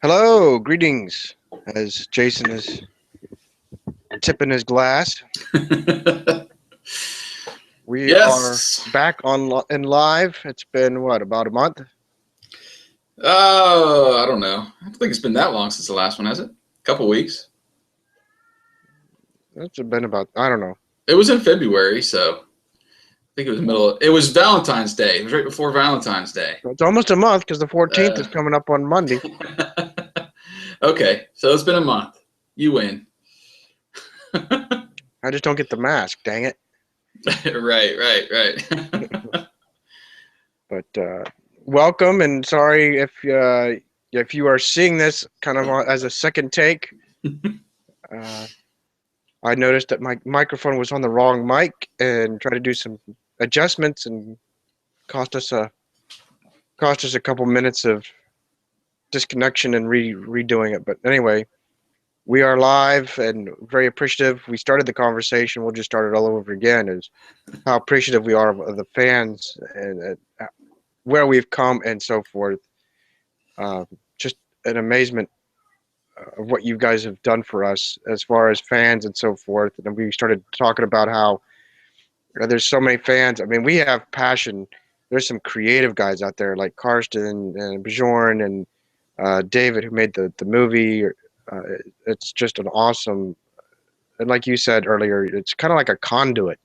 Hello, greetings. As Jason is tipping his glass, we are Yes. back in live. It's been what, about a month? I don't know. I don't think it's been that long since the last one, has it? A couple weeks. It's been about, I don't know. It was in February, so I think it was it was Valentine's Day. It was right before Valentine's Day. It's almost a month because the 14th is Uh, coming up on Monday. okay, so it's been a month. You win. I just don't get the mask, dang it. Right. But welcome, and sorry if you are seeing this kind of as a second take. Uh, I noticed that my microphone was on the wrong mic and tried to do some adjustments and cost us a couple minutes of disconnection and redoing it. But anyway, we are live and very appreciative. We started the conversation. We'll just start it all over again. Is how appreciative we are of the fans and where we've come and so forth. Just an amazement of what you guys have done for us as far as fans and so forth. And then we started talking about how there's so many fans. I mean, we have passion. There's some creative guys out there like Karsten and Bjorn and David, who made the movie. It's just an awesome, and like you said earlier, it's kind of like a conduit.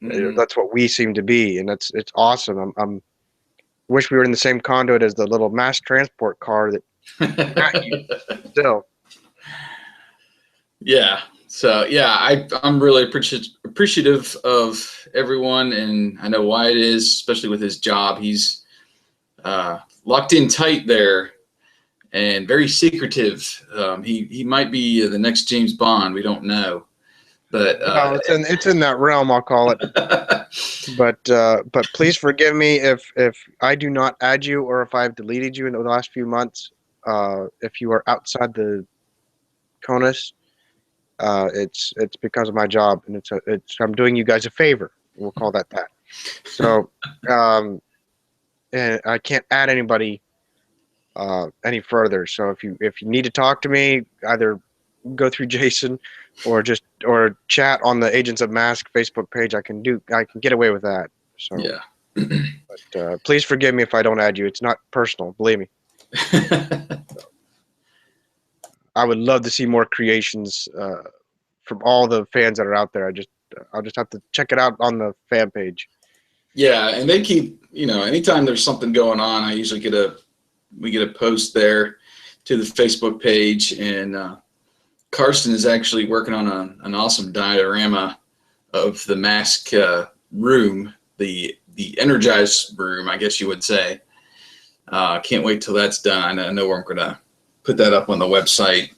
Hmm. That's what we seem to be, and it's awesome. I'm wish we were in the same conduit as the little mass transport car that Matt used still. Yeah. So yeah, I'm really appreciative of everyone, and I know Wyatt is, especially with his job. He's locked in tight there and very secretive. He might be the next James Bond. We don't know, but Well, it's in that realm, I'll call it. But please forgive me if I do not add you or if I've deleted you in the last few months. If you are outside the CONUS, it's because of my job, and it's I'm doing you guys a favor. We'll call that that. So, and I can't add anybody any further. So if you need to talk to me, either go through Jason or chat on the Agents of Mask Facebook page. I can get away with that. So, yeah. but please forgive me if I don't add you. It's not personal, believe me. I would love to see more creations from all the fans that are out there. I'll just have to check it out on the fan page. Yeah, and they keep, anytime there's something going on, I usually we get a post there to the Facebook page, and Karsten is actually working on an awesome diorama of the mask room, the energized room, I guess you would say. Can't wait till that's done. I know I'm gonna put that up on the website,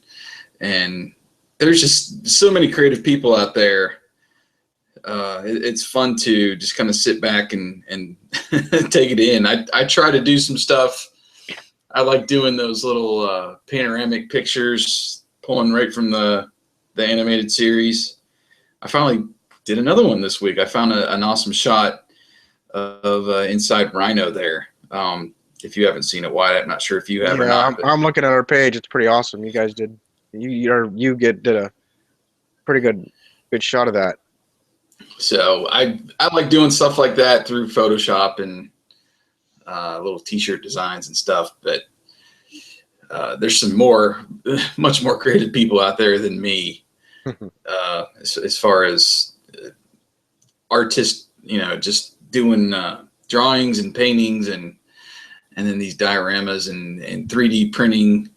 and there's just so many creative people out there. It's fun to just kind of sit back and take it in. I try to do some stuff. I like doing those little panoramic pictures, pulling right from the animated series. I finally did another one this week. I found an awesome shot of inside Rhino there. If you haven't seen it, Wyatt, I'm not sure if you have or Yeah, not. I'm looking at our page. It's pretty awesome. You guys did a pretty good shot of that. So I like doing stuff like that through Photoshop and little T-shirt designs and stuff. But there's some much more creative people out there than me as far as artists. Just doing drawings and paintings and then these dioramas and 3D printing.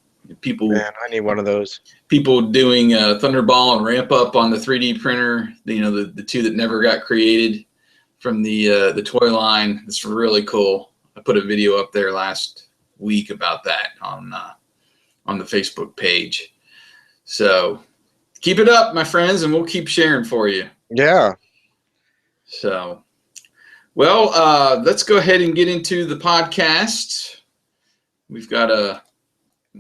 People, Man, I need one of those. people doing Thunderball and Ramp Up on the 3D printer. The two that never got created from the toy line. It's really cool. I put a video up there last week about that on the Facebook page. So keep it up, my friends, and we'll keep sharing for you. Yeah. So, well, let's go ahead and get into the podcast. We've got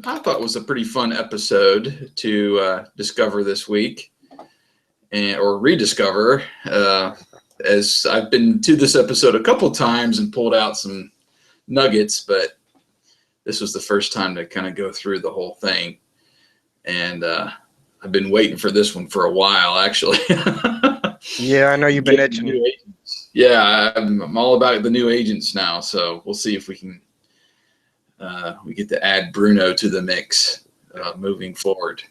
I thought it was a pretty fun episode to discover this week or rediscover, as I've been to this episode a couple times and pulled out some nuggets, but this was the first time to kind of go through the whole thing. And I've been waiting for this one for a while, actually. Yeah, I know you've been itching. Yeah, I'm all about the new agents now. So we'll see if we can we get to add Bruno to the mix moving forward.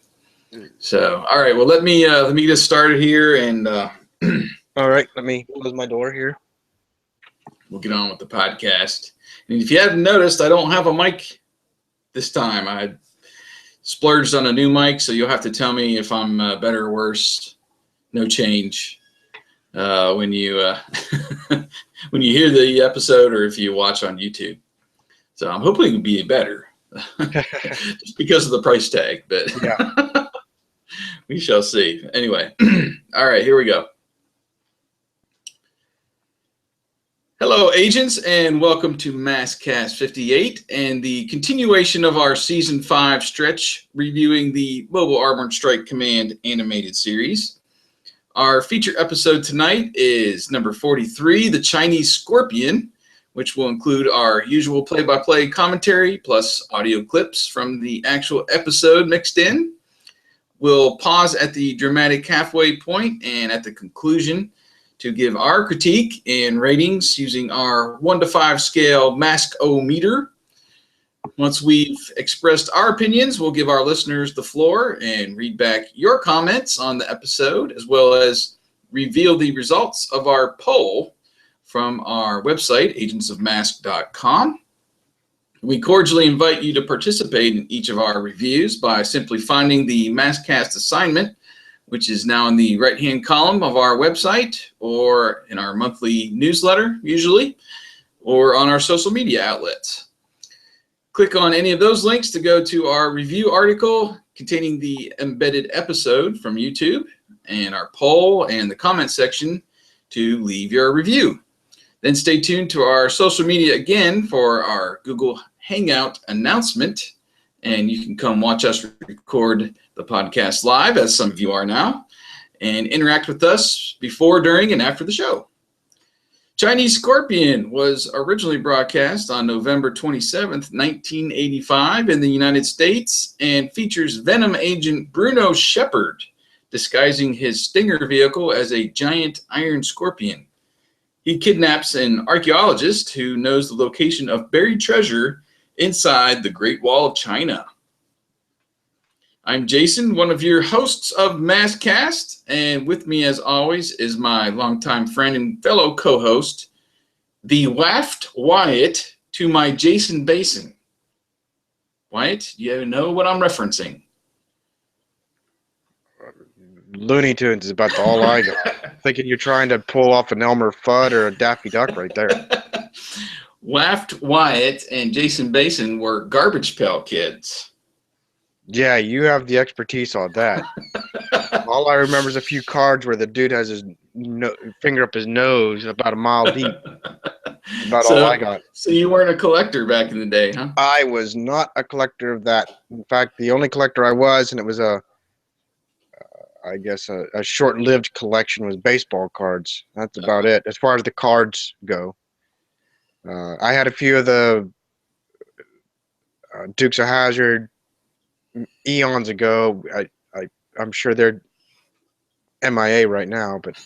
So, all right. Well, let me get started here, and All right, let me close my door here. we'll get on with the podcast. And if you haven't noticed, I don't have a mic this time. I splurged on a new mic, so you'll have to tell me if I'm better or worse. No change when you when you hear the episode or if you watch on YouTube. So I'm hoping it'll be better, just because of the price tag. But Yeah. we shall see. Anyway, all right, here we go. Hello, agents, and welcome to MASKast 58 and the continuation of our Season 5 stretch reviewing the Mobile Armored Strike Command animated series. Our feature episode tonight is number 43, The Chinese Scorpion, which will include our usual play-by-play commentary plus audio clips from the actual episode mixed in. We'll pause at the dramatic halfway point and at the conclusion to give our critique and ratings using our 1 to 5 scale MASK-O-meter. Once we've expressed our opinions, we'll give our listeners the floor and read back your comments on the episode, as well as reveal the results of our poll from our website, agentsofmask.com. We cordially invite you to participate in each of our reviews by simply finding the MASKast assignment, which is now in the right-hand column of our website or in our monthly newsletter, usually, or on our social media outlets. Click on any of those links to go to our review article containing the embedded episode from YouTube and our poll and the comment section to leave your review. Then stay tuned to our social media again for our Google Hangout announcement, and you can come watch us record the podcast live, as some of you are now, and interact with us before, during, and after the show. Chinese Scorpion was originally broadcast on November 27th, 1985 in the United States and features Venom agent Bruno Shepard disguising his Stinger vehicle as a giant iron scorpion. He kidnaps an archaeologist who knows the location of buried treasure inside the Great Wall of China. I'm Jason, one of your hosts of MASKast, and with me, as always, is my longtime friend and fellow co-host, the Waft Wyatt to my Jason Basin. Wyatt, you know what I'm referencing? Looney Tunes is about all I got. Thinking you're trying to pull off an Elmer Fudd or a Daffy Duck right there. Waft Wyatt and Jason Basin were Garbage Pail Kids. Yeah, you have the expertise on that. All I remember is a few cards where the dude has his finger up his nose about a mile deep. About all I got. So you weren't a collector back in the day, huh? I was not a collector of that. In fact, the only collector I was, and it was a short-lived collection, was baseball cards. That's about it as far as the cards go. I had a few of the Dukes of Hazzard eons ago. I'm sure they're MIA right now, but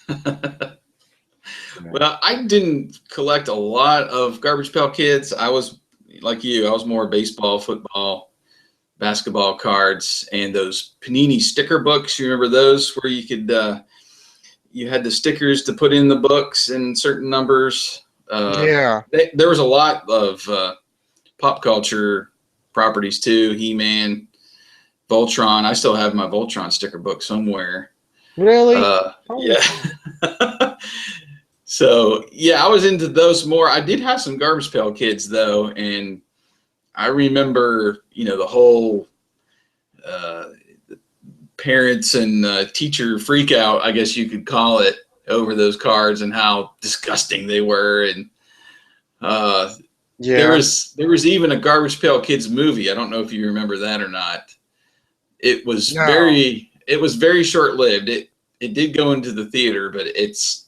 well, I didn't collect a lot of Garbage Pail Kids. I was like you. I was more baseball, football, basketball cards, and those Panini sticker books. You remember those where you could you had the stickers to put in the books in certain numbers. Yeah, there was a lot of pop culture properties too. He-Man, Voltron. I still have my Voltron sticker book somewhere. really? Yeah. So yeah, I was into those more. I did have some Garbage Pail Kids though, and I remember, the whole parents and teacher freak out, I guess you could call it, over those cards and how disgusting they were. And there was even a Garbage Pail Kids movie. I don't know if you remember that or not. It was very short-lived. It did go into the theater, but it's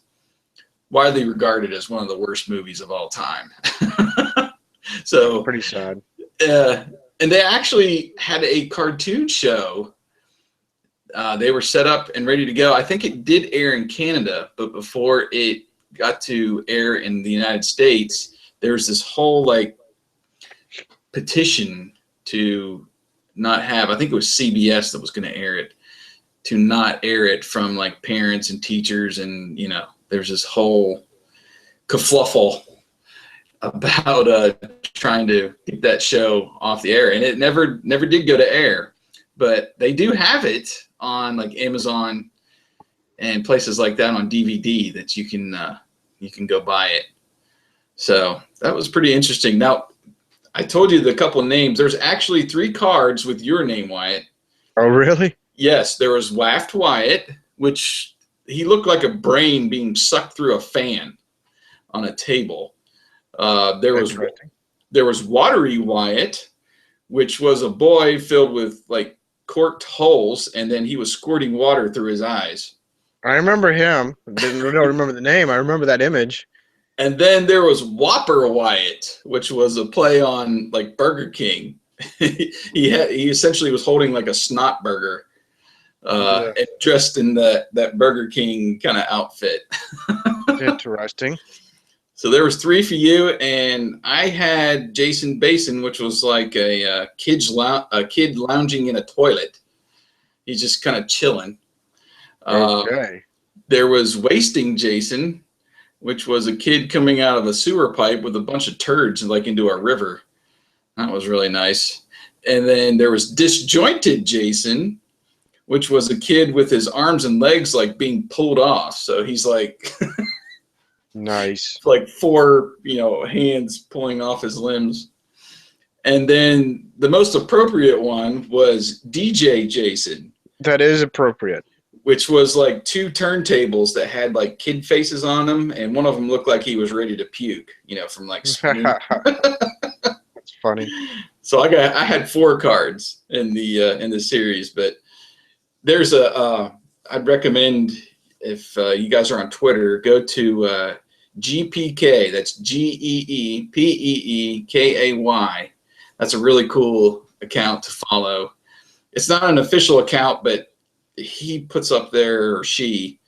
widely regarded as one of the worst movies of all time. So pretty sad. And they actually had a cartoon show. They were set up and ready to go. I think it did air in Canada, but before it got to air in the United States, there was this whole like petition to not have, I think it was CBS that was going to air it, to not air it from like parents and teachers. And, you know, there's this whole kerfluffle about trying to get that show off the air. And it never did go to air, but they do have it on like Amazon and places like that on DVD that you can go buy it. So that was pretty interesting. Now, I told you the couple of names. There's actually 3 cards with your name, Wyatt. Oh, really? Yes, there was Waft Wyatt, which he looked like a brain being sucked through a fan on a table. There was Watery Wyatt, which was a boy filled with like corked holes, and then he was squirting water through his eyes. I remember him. Don't remember the name. I remember that image. And then there was Whopper Wyatt, which was a play on like Burger King. he essentially was holding like a snot burger, and dressed in that Burger King kind of outfit. Interesting. So there was 3 for you, and I had Jason Basin, which was like a kid lounging in a toilet. He's just kind of chilling. Okay. There was Wasting Jason, which was a kid coming out of a sewer pipe with a bunch of turds like into a river. That was really nice. And then there was Disjointed Jason, which was a kid with his arms and legs like being pulled off. So he's like nice. like 4, hands pulling off his limbs. And then the most appropriate one was DJ Jason. That is appropriate. Which was like 2 turntables that had like kid faces on them, and one of them looked like he was ready to puke, from like spinning. That's funny. So I had 4 cards in the series, but there's I'd recommend if you guys are on Twitter, go to GPK. That's GEEPEEKAY. That's a really cool account to follow. It's not an official account, but he puts up there, or she,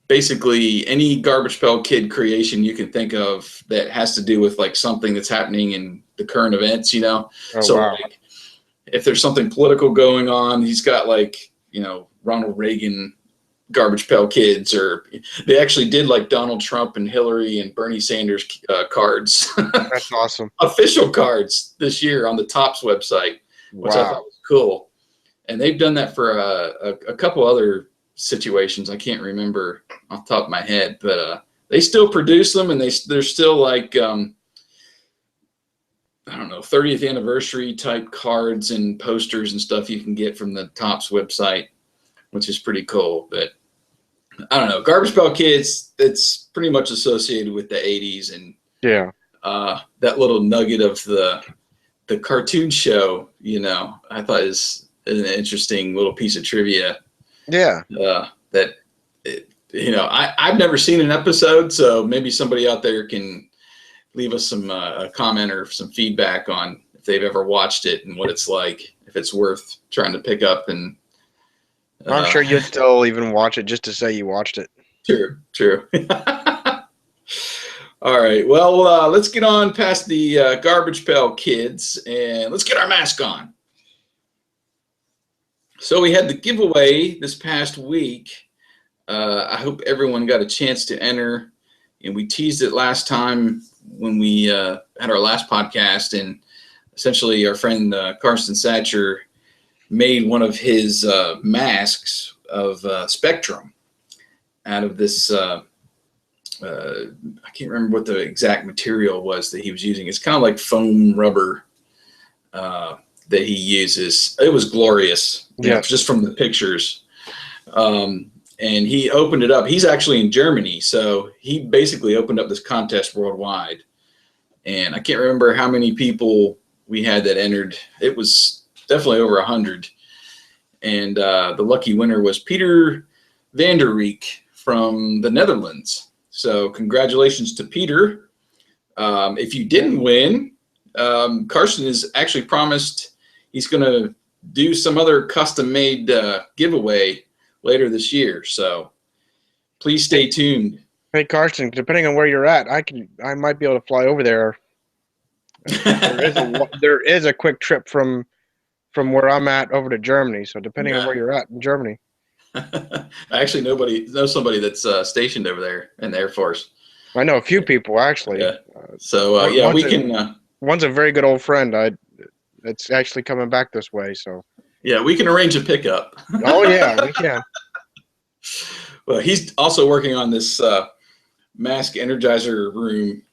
basically any Garbage Pail Kid creation you can think of that has to do with like something that's happening in the current events, Oh, so wow. like, if there's something political going on, he's got like, Ronald Reagan Garbage Pail Kids, or they actually did like Donald Trump and Hillary and Bernie Sanders cards. That's awesome. Official cards this year on the Topps website, which I thought was cool. And they've done that for a couple other situations. I can't remember off the top of my head, but they still produce them, and they're still like, I don't know, 30th anniversary type cards and posters and stuff you can get from the Topps website, which is pretty cool. But I don't know, Garbage Pail Kids, it's pretty much associated with the 80s, and that little nugget of the cartoon show, I thought is an interesting little piece of trivia. Yeah. I've never seen an episode, so maybe somebody out there can leave us some a comment or some feedback on if they've ever watched it and what it's like, if it's worth trying to pick up. And I'm sure you'd still even watch it just to say you watched it. True. All right. Well, let's get on past the Garbage Pail Kids, and let's get our mask on. So we had the giveaway this past week. I hope everyone got a chance to enter, and we teased it last time when we had our last podcast, and essentially our friend Karsten Satcher made one of his masks of Spectrum out of this, I can't remember what the exact material was that he was using. It's kind of like foam rubber that he uses. It was glorious, just from the pictures. And he opened it up. He's actually in Germany, so he basically opened up this contest worldwide. And I can't remember how many people we had that entered. It was definitely over 100. And the lucky winner was Peter van der Rijk from the Netherlands. So congratulations to Peter. If you didn't win, Carson has actually promised he's going to do some other custom-made giveaway later this year. So please stay tuned. Hey Carson, depending on where you're at, I might be able to fly over there. There is a quick trip from where I'm at over to Germany. So depending on Yeah. where you're at in Germany. Actually, nobody knows somebody that's stationed over there in the Air Force. I know a few people actually. Yeah. So yeah, we can. One's a very good old friend. It's actually coming back this way. So. Yeah, we can arrange a pickup. Oh yeah, we can. Well, he's also working on this M.A.S.K Energizer room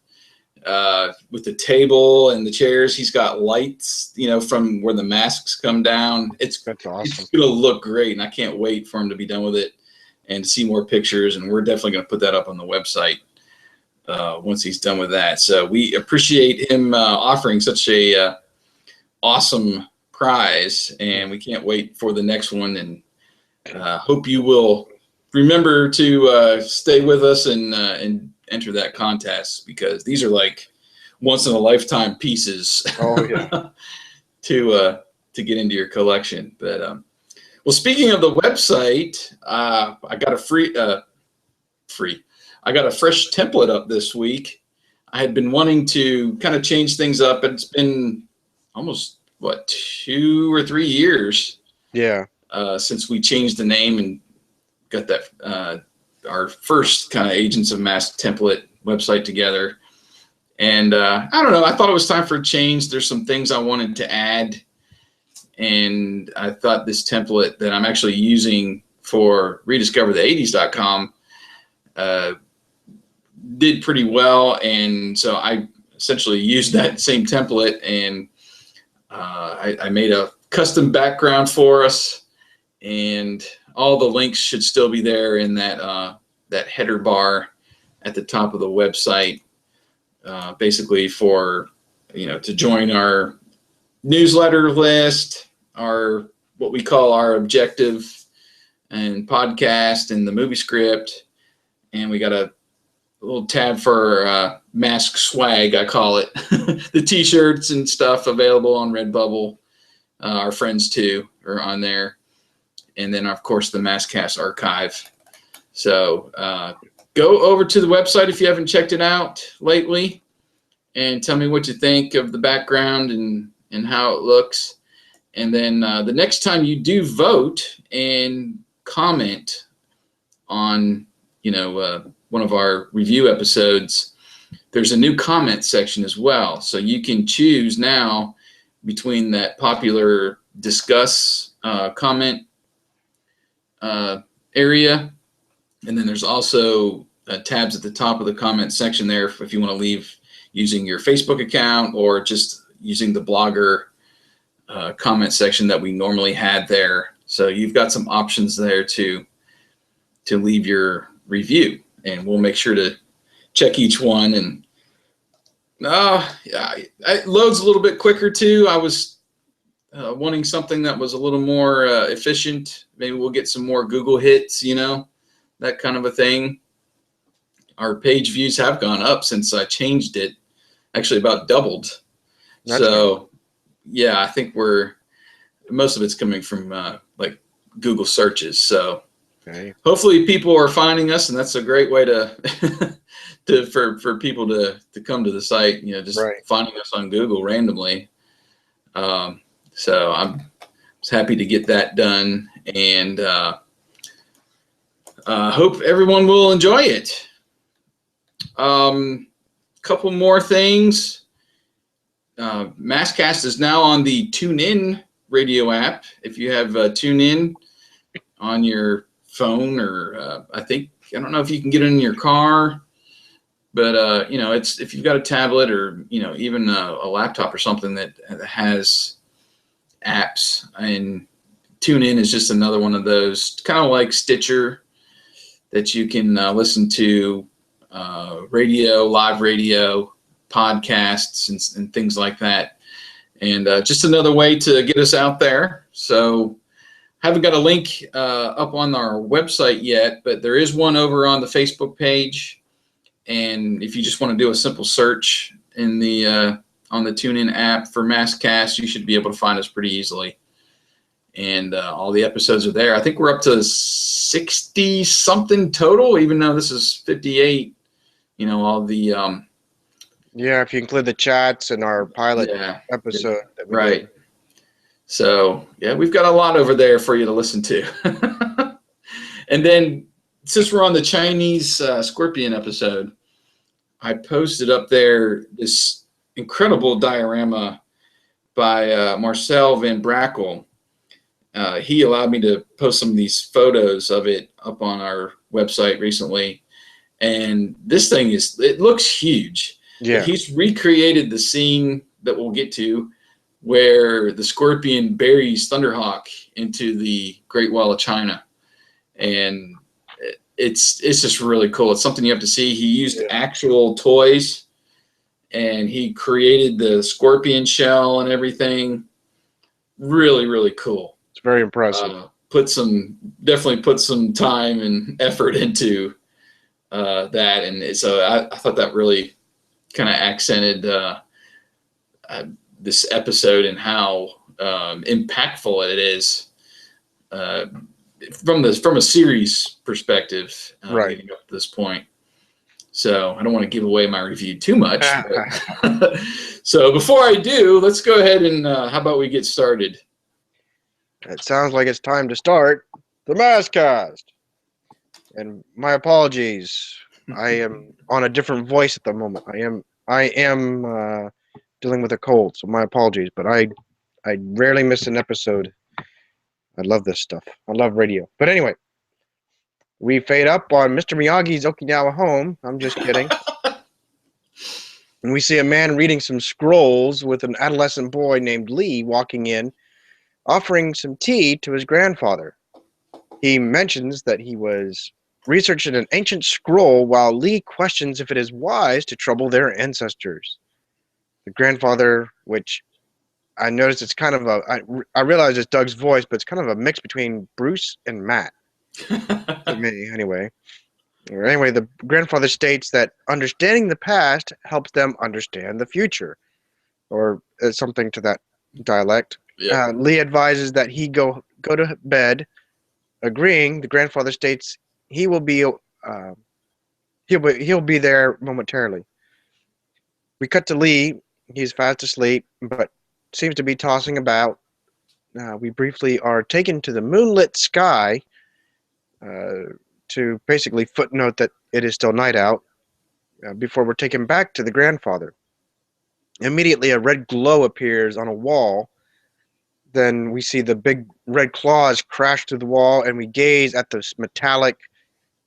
with the table and the chairs. He's got lights, from where the masks come down. That's awesome. It's going to look great, and I can't wait for him to be done with it and see more pictures. And we're definitely going to put that up on the website once he's done with that. So we appreciate him offering such a awesome prize, and we can't wait for the next one. And hope you will remember to stay with us and enter that contest, because these are like once in a lifetime pieces. Oh yeah. to get into your collection. But well, speaking of the website, I got a I got a fresh template up this week. I had been wanting to kind of change things up. It's been almost 2 or 3 years. Yeah. Since we changed the name and got that our first kind of Agents of M.A.S.K template website together. And I don't know, I thought it was time for a change. There's some things I wanted to add. And I thought this template that I'm actually using for rediscoverthe80s.com did pretty well. And so I essentially used that same template, and I made a custom background for us, and all the links should still be there in that that header bar at the top of the website, basically for to join our newsletter list, our what we call our objective and podcast and the movie script, and we got a little tab for M.A.S.K swag, I call it. The t-shirts and stuff available on Redbubble. Our friends too are on there. And then of course the MASKast archive. So go over to the website if you haven't checked it out lately, and tell me what you think of the background and how it looks. And then the next time you do vote and comment on one of our review episodes, there's a new comment section as well. So you can choose now between that popular discuss comment area, and then there's also tabs at the top of the comment section there if you want to leave using your Facebook account or just using the blogger comment section that we normally had there. So you've got some options there to leave your review, and we'll make sure to check each one. And it loads a little bit quicker too. I was wanting something that was a little more efficient. Maybe we'll get some more Google hits, that kind of a thing. Our page views have gone up since I changed it, actually about doubled. That's so yeah, I think most of it's coming from like Google searches. So hopefully people are finding us, and that's a great way to for people to come to the site, just finding us on Google randomly. So I'm just happy to get that done, and hope everyone will enjoy it. Couple more things. MASKast is now on the TuneIn radio app. If you have TuneIn on your phone, or I don't know if you can get it in your car, but it's if you've got a tablet or even a laptop or something that has apps, and TuneIn is just another one of those, kind of like Stitcher, that you can listen to radio, live radio, podcasts, and things like that. And just another way to get us out there. So haven't got a link up on our website yet, but there is one over on the Facebook page. And if you just want to do a simple search in the on the TuneIn app for MASKast. You should be able to find us pretty easily. And all the episodes are there. I think we're up to 60 something total, even though this is 58. You know, all the Yeah, if you include the chats and our pilot yeah, episode that we did. right. So yeah, we've got a lot over there for you to listen to. And then since we're on the Chinese scorpion episode, I posted up there this incredible diorama by Marcel Van Brakel. He allowed me to post some of these photos of it up on our website recently. And this thing it looks huge. Yeah. He's recreated the scene that we'll get to where the scorpion buries Thunderhawk into the Great Wall of China. And it's just really cool. It's something you have to see. He used actual toys, and he created the scorpion shell and everything. Really, really cool. It's very impressive. Definitely put some time and effort into that, and so I thought that really kind of accented this episode and how impactful it is from a series perspective, right. leading up to this point. So I don't want to give away my review too much. But so before I do, let's go ahead and how about we get started? It sounds like it's time to start the MASKast. And my apologies. I am on a different voice at the moment. I am dealing with a cold, so my apologies. But I rarely miss an episode. I love this stuff. I love radio. But anyway, we fade up on Mr. Miyagi's Okinawa home. I'm just kidding. And we see a man reading some scrolls with an adolescent boy named Lee walking in, offering some tea to his grandfather. He mentions that he was researching an ancient scroll while Lee questions if it is wise to trouble their ancestors. The grandfather, which I noticed it's kind of I realize it's Doug's voice, but it's kind of a mix between Bruce and Matt. To me, anyway. Anyway, the grandfather states that understanding the past helps them understand the future, or something to that dialect. Yep. Lee advises that he go to bed. Agreeing, the grandfather states he will be he'll be there momentarily. We cut to Lee. He's fast asleep, but seems to be tossing about. We briefly are taken to the moonlit sky to basically footnote that it is still night out before we're taken back to the grandfather. Immediately, a red glow appears on a wall. Then we see the big red claws crash through the wall, and we gaze at this metallic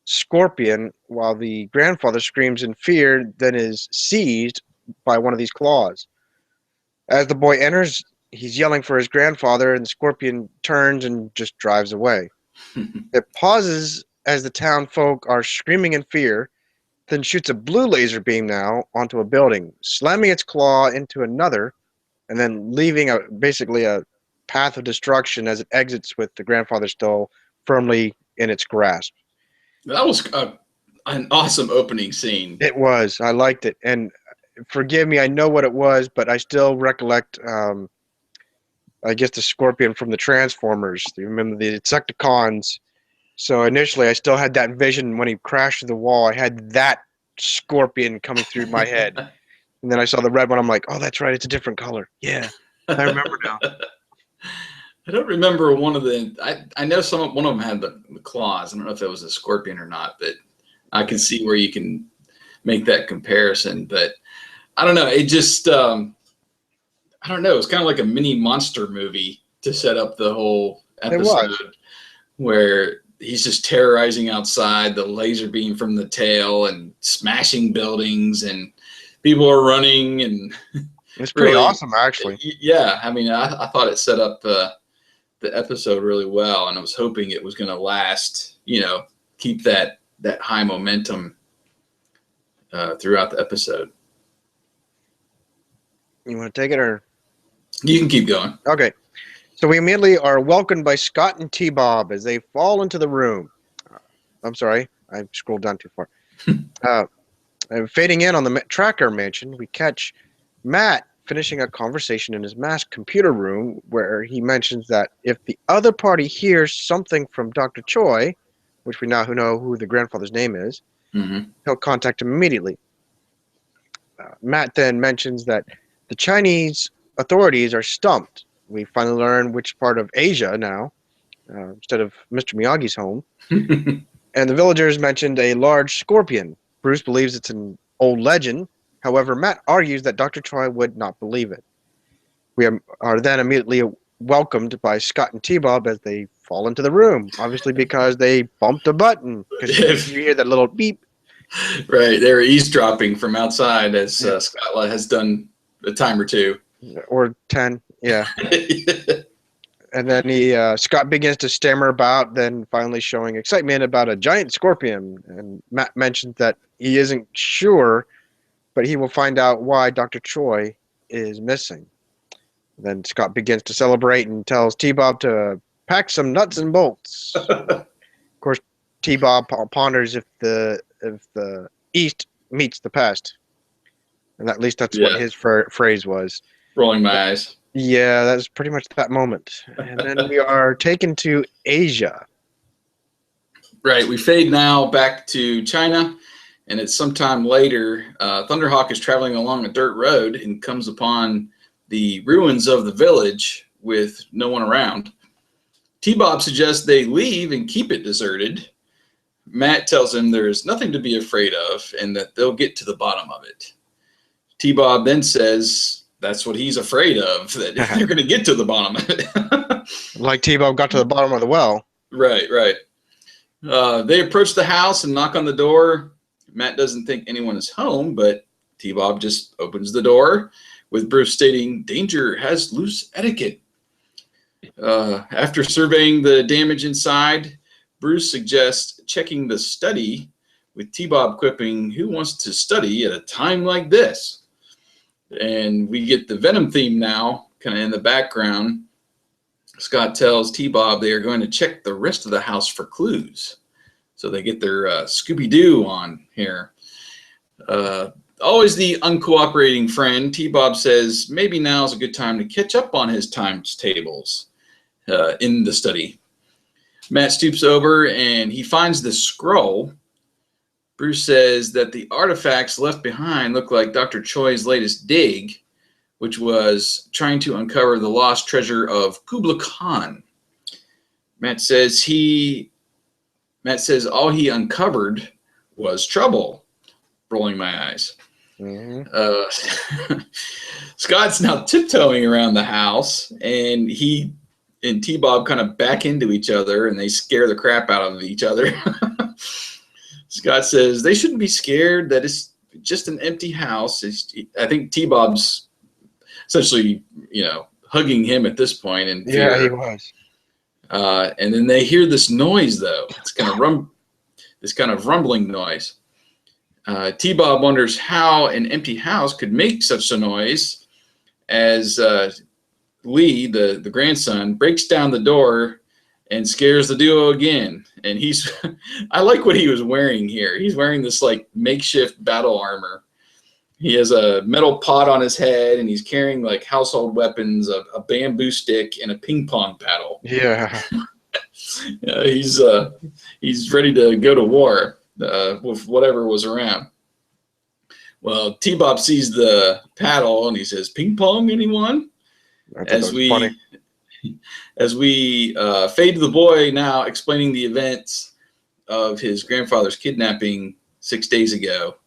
scorpion while the grandfather screams in fear, then is seized by one of these claws. As the boy enters, he's yelling for his grandfather, and the scorpion turns and just drives away. It pauses as the town folk are screaming in fear, then shoots a blue laser beam now onto a building, slamming its claw into another, and then leaving basically a path of destruction as it exits with the grandfather still firmly in its grasp. That was an awesome opening scene. It was. I liked it. And forgive me, I know what it was, but I still recollect, I guess, the scorpion from the Transformers. You remember the Insecticons. So initially, I still had that vision when he crashed through the wall. I had that scorpion coming through my head. And then I saw the red one. I'm like, oh, that's right. It's a different color. Yeah, I remember now. I don't remember one of the. I know one of them had the claws. I don't know if that was a scorpion or not, but I can see where you can make that comparison. But I don't know. It just I don't know. It's kind of like a mini monster movie to set up the whole episode, where he's just terrorizing outside, the laser beam from the tail, and smashing buildings, and people are running, and it's pretty awesome, actually. Yeah, I mean, I thought it set up the episode really well, and I was hoping it was going to last. Keep that high momentum throughout the episode. You want to take it, or you can keep going? Okay. So we immediately are welcomed by Scott and T-Bob as they fall into the room. I'm sorry, I scrolled down too far. And fading in on the tracker mansion, we catch Matt finishing a conversation in his M.A.S.K computer room where he mentions that if the other party hears something from Dr. Choi, which we now know who the grandfather's name is, Mm-hmm. he'll contact him immediately. Matt then mentions that the Chinese authorities are stumped. We finally learn which part of Asia now, instead of Mr. Miyagi's home. And the villagers mentioned a large scorpion. Bruce believes it's an old legend. However, Matt argues that Dr. Choi would not believe it. We are then immediately welcomed by Scott and T-Bob as they fall into the room, obviously because they bumped a button, because you hear that little beep. Right, they were eavesdropping from outside, as Scott has done a time or two. Or 10, yeah. And then Scott begins to stammer about, then finally showing excitement about a giant scorpion. And Matt mentions that he isn't sure, but he will find out why Dr. Choi is missing. Then Scott begins to celebrate and tells T-Bob to pack some nuts and bolts. Of course, T-Bob ponders if the East meets the past, and at least that's what his phrase was. Rolling my eyes. Yeah, that's pretty much that moment. And then we are taken to Asia. Right, we fade now back to China, and it's sometime later. Thunderhawk is traveling along a dirt road and comes upon the ruins of the village with no one around. T-Bob suggests they leave and keep it deserted. Matt tells him there's nothing to be afraid of and that they'll get to the bottom of it. T-Bob then says that's what he's afraid of, that they're going to get to the bottom of it. Like T-Bob got to the bottom of the well. Right. They approach the house and knock on the door. Matt doesn't think anyone is home, but T-Bob just opens the door, with Bruce stating, "Danger has loose etiquette." After surveying the damage inside, Bruce suggests checking the study, with T-Bob quipping, "Who wants to study at a time like this?" And we get the Venom theme now, kind of in the background. Scott tells T-Bob they are going to check the rest of the house for clues. So they get their Scooby-Doo on here. Always the uncooperating friend, T-Bob says maybe now is a good time to catch up on his times tables in the study. Matt stoops over and he finds the scroll. Bruce says that the artifacts left behind look like Dr. Choi's latest dig, which was trying to uncover the lost treasure of Kubla Khan. Matt says all he uncovered was trouble. Rolling my eyes. Mm-hmm. Scott's now tiptoeing around the house, and he and T-Bob kind of back into each other, and they scare the crap out of each other. Scott says they shouldn't be scared, that it's just an empty house. I think T-Bob's essentially, hugging him at this point in fear. Yeah, he was. And then they hear this noise, though. It's kind of rumbling noise. T-Bob wonders how an empty house could make such a noise as Lee, the grandson, breaks down the door and scares the duo again. And I like what he was wearing here. He's wearing this like makeshift battle armor. He has a metal pot on his head, and he's carrying like household weapons, a bamboo stick, and a ping pong paddle. Yeah. He's ready to go to war with whatever was around. Well, T-Bob sees the paddle and he says, "Ping pong, anyone?" As we fade to the boy now explaining the events of his grandfather's kidnapping 6 days ago.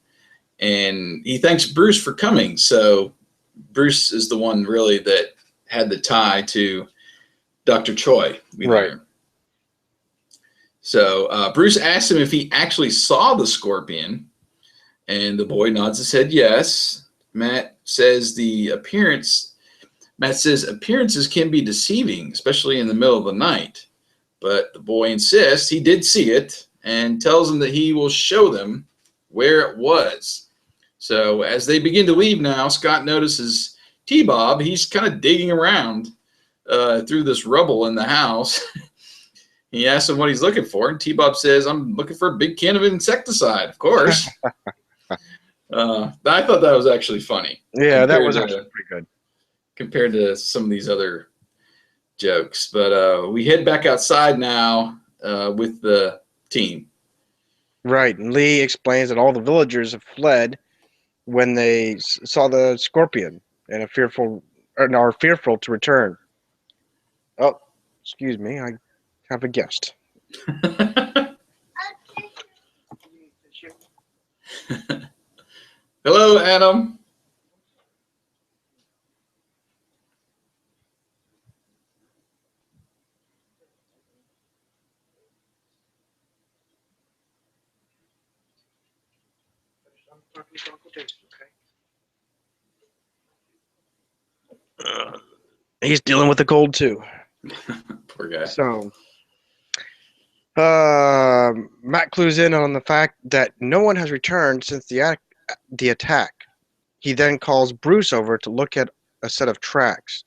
And he thanks Bruce for coming. So Bruce is the one really that had the tie to Dr. Choi. Right. So Bruce asks him if he actually saw the scorpion, and the boy nods his head yes. Matt says appearances can be deceiving, especially in the middle of the night. But the boy insists he did see it and tells him that he will show them where it was. So as they begin to leave now, Scott notices T-Bob. He's kind of digging around through this rubble in the house. He asks him what he's looking for, and T-Bob says, "I'm looking for a big can of insecticide, of course." I thought that was actually funny. Yeah, that was actually pretty good. compared to some of these other jokes. But we head back outside now with the team. Right. And Lee explains that all the villagers have fled when they saw the scorpion and are fearful to return. Oh, excuse me. I have a guest. Hello, Adam. He's dealing with a cold too. Poor guy. So, Matt clues in on the fact that no one has returned since the attack. He then calls Bruce over to look at a set of tracks.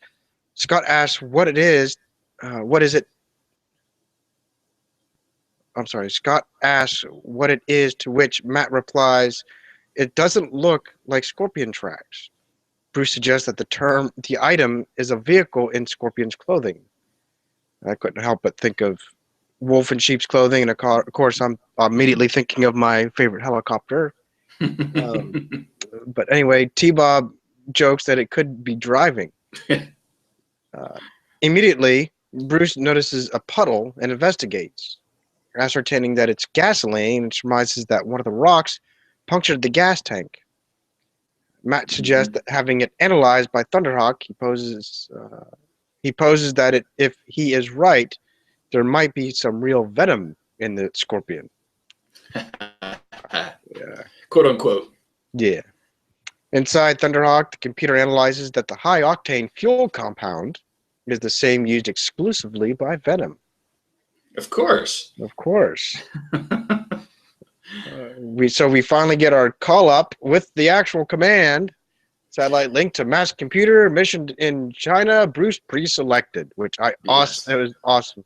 Scott asks what it is. What is it? I'm sorry. Scott asks what it is, to which Matt replies, "It doesn't look like scorpion tracks." Bruce suggests that the item is a vehicle in Scorpion's clothing. I couldn't help but think of wolf in sheep's clothing, and of course, I'm immediately thinking of my favorite helicopter. But anyway, T-Bob jokes that it could be driving. Immediately, Bruce notices a puddle and investigates, ascertaining that it's gasoline, and surmises that one of the rocks punctured the gas tank. Matt suggests that having it analyzed by Thunderhawk, he poses that if he is right, there might be some real venom in the scorpion. Yeah. Quote unquote. Yeah. Inside Thunderhawk, the computer analyzes that the high-octane fuel compound is the same used exclusively by Venom. Of course. Of course. We finally get our call up with the actual command. Satellite link to M.A.S.K computer, mission in China, Bruce pre-selected, which it was awesome.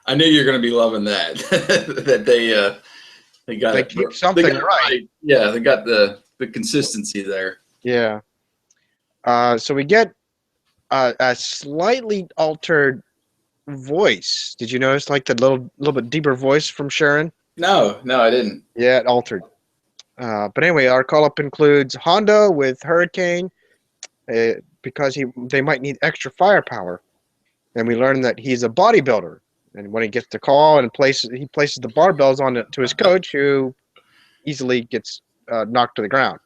I knew you were going to be loving that. That they got they it. Keep something they got right. Yeah, they got the consistency there. Yeah. So we get a slightly altered voice. Did you notice, like, the little bit deeper voice from Sharon? No, I didn't. Yeah, it altered. But anyway, our call-up includes Honda with Hurricane because they might need extra firepower. And we learn that he's a bodybuilder. And when he gets the call and he places the barbells to his coach, who easily gets knocked to the ground.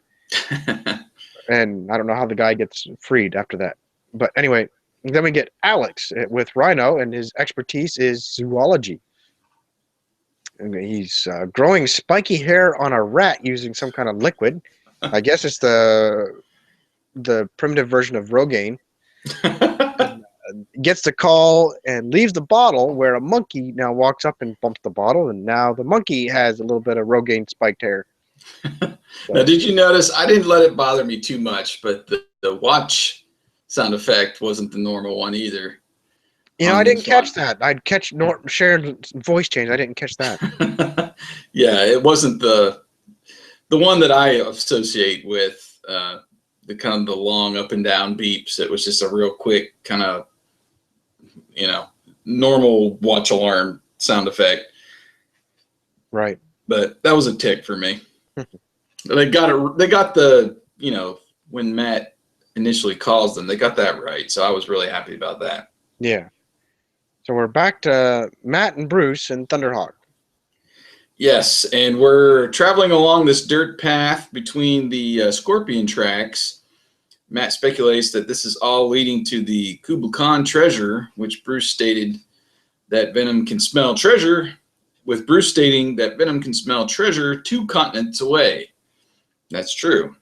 And I don't know how the guy gets freed after that. But anyway, then we get Alex with Rhino, and his expertise is zoology. And he's growing spiky hair on a rat using some kind of liquid. I guess it's the primitive version of Rogaine. Gets the call and leaves the bottle, where a monkey now walks up and bumps the bottle, and now the monkey has a little bit of Rogaine spiked hair. Now, did you notice? I didn't let it bother me too much, but the watch sound effect wasn't the normal one either. You know, I didn't catch that. I'd catch Sharon's voice change. I didn't catch that. Yeah, it wasn't the one that I associate with the kind of the long up and down beeps. It was just a real quick kind of, normal watch alarm sound effect. Right. But that was a tick for me. They got it. They got the, when Matt initially calls them, they got that right. So I was really happy about that. Yeah. So we're back to Matt and Bruce and Thunderhawk. Yes, and we're traveling along this dirt path between the Scorpion tracks. Matt speculates that this is all leading to the Kublai Khan treasure, which Bruce stated that Venom can smell treasure, with Bruce stating that Venom can smell treasure 2 continents away. That's true.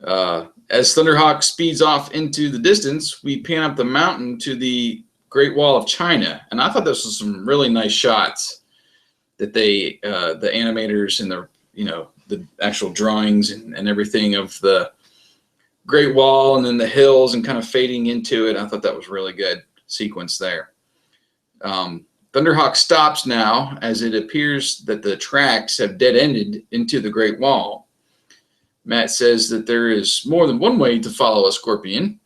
As Thunderhawk speeds off into the distance, we pan up the mountain to the Great Wall of China, and I thought this was some really nice shots that they, the animators and the actual drawings and everything of the Great Wall and then the hills and kind of fading into it. I thought that was really good sequence there. Thunderhawk stops now as it appears that the tracks have dead-ended into the Great Wall. Matt says that there is more than one way to follow a scorpion,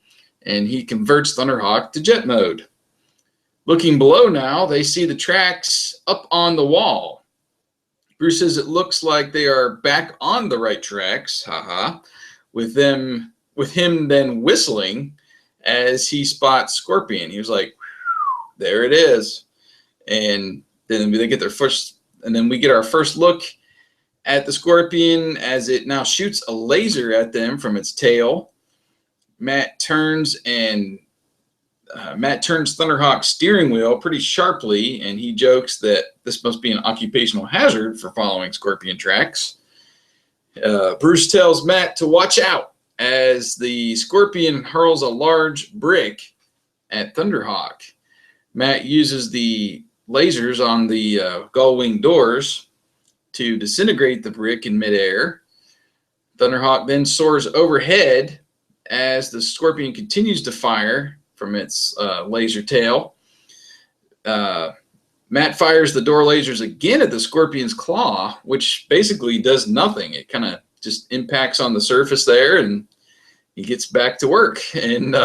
and he converts Thunderhawk to jet mode. Looking below now, they see the tracks up on the wall. Bruce says it looks like they are back on the right tracks, haha, with him then whistling as he spots Scorpion. He was like, there it is. And then they get their first, and then we get our first look at the Scorpion as it now shoots a laser at them from its tail. Matt turns Thunderhawk's steering wheel pretty sharply, and he jokes that this must be an occupational hazard for following Scorpion tracks. Bruce tells Matt to watch out as the Scorpion hurls a large brick at Thunderhawk. Matt uses the lasers on the gull-wing doors to disintegrate the brick in midair. Thunderhawk then soars overhead as the Scorpion continues to fire from its laser tail. Matt fires the door lasers again at the Scorpion's claw, which basically does nothing. It kind of just impacts on the surface there, and he gets back to work. And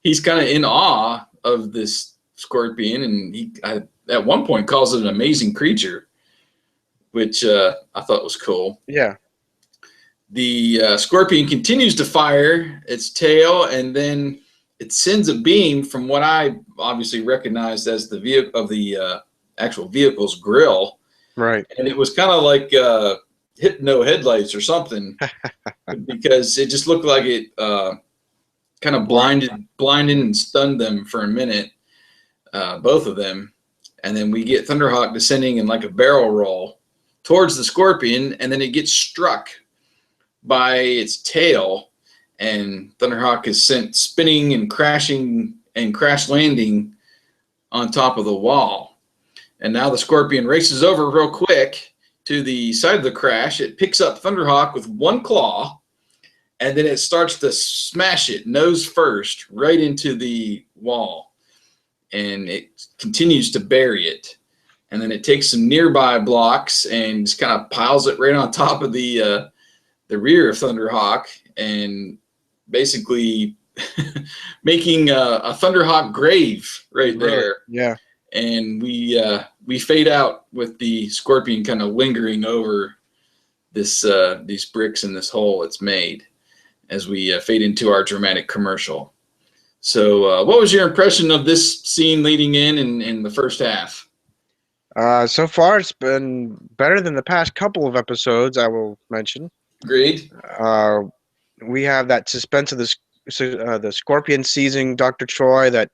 he's kind of in awe of this Scorpion, and he at one point calls it an amazing creature, which I thought was cool. Yeah. The Scorpion continues to fire its tail, and then it sends a beam from what I obviously recognized as the vehicle of the actual vehicle's grill. Right. And it was kind of like hypno headlights or something, because it just looked like it kind of blinded and stunned them for a minute, both of them. And then we get Thunderhawk descending in like a barrel roll towards the Scorpion, and then it gets struck by its tail, and Thunderhawk is sent spinning and crashing and crash landing on top of the wall. And now the Scorpion races over real quick to the side of the crash. It picks up Thunderhawk with one claw, and then it starts to smash it nose first right into the wall. And it continues to bury it. And then it takes some nearby blocks and just kind of piles it right on top of the rear of Thunderhawk, and basically making a Thunderhawk grave right there. Yeah. And we fade out with the Scorpion kind of lingering over this these bricks in this hole it's made as we fade into our dramatic commercial. So what was your impression of this scene leading in the first half? So far, it's been better than the past couple of episodes, I will mention. Agreed. We have that suspense of the Scorpion seizing Dr. Troy that,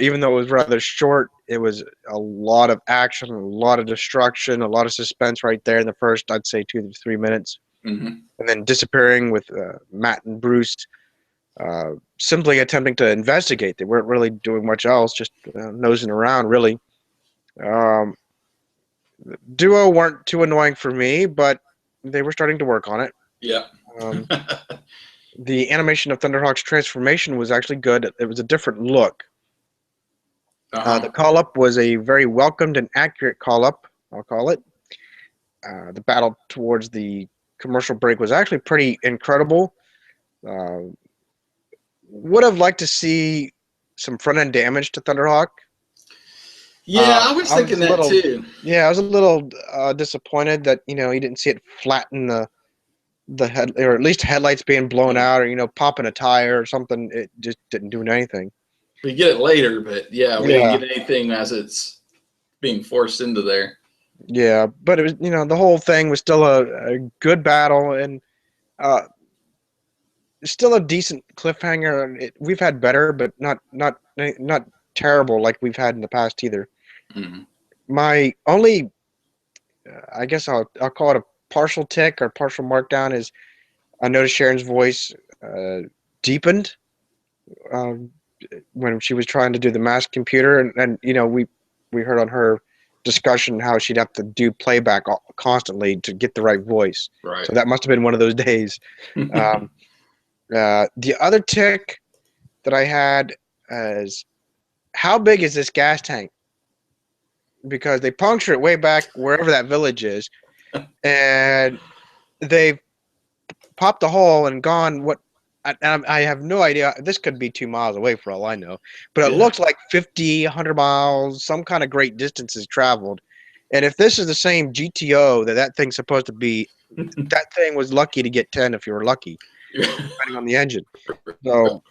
even though it was rather short, it was a lot of action, a lot of destruction, a lot of suspense right there in the first, I'd say, 2 to 3 minutes. Mm-hmm. And then disappearing with Matt and Bruce simply attempting to investigate. They weren't really doing much else, just nosing around, really. Duo weren't too annoying for me, but they were starting to work on it. Yeah. The animation of Thunderhawk's transformation was actually good. It was a different look. The call-up was a very welcomed and accurate call-up, I'll call it. The battle towards the commercial break was actually pretty incredible. Would have liked to see some front-end damage to Thunderhawk. Yeah, I was thinking that too. Yeah, I was a little disappointed that he didn't see it flatten the head, or at least headlights being blown out, or popping a tire or something. It just didn't do anything. We get it later, but yeah, we didn't get anything as it's being forced into there. Yeah, but it was the whole thing was still a good battle, and still a decent cliffhanger. We've had better, but not terrible like we've had in the past either. Mm-hmm. My only, I guess I'll call it a partial tick or partial markdown, is I noticed Sharon's voice deepened when she was trying to do the M.A.S.K computer, and we heard on her discussion how she'd have to do playback constantly to get the right voice. Right. So that must have been one of those days. The other tick that I had is, how big is this gas tank? Because they puncture it way back wherever that village is, and they've popped the hole and gone, what, I have no idea. This could be 2 miles away for all I know, but it Yeah. looks like 50, 100 miles, some kind of great distances traveled. And if this is the same GTO that thing's supposed to be, that thing was lucky to get 10 if you were lucky, depending on the engine. So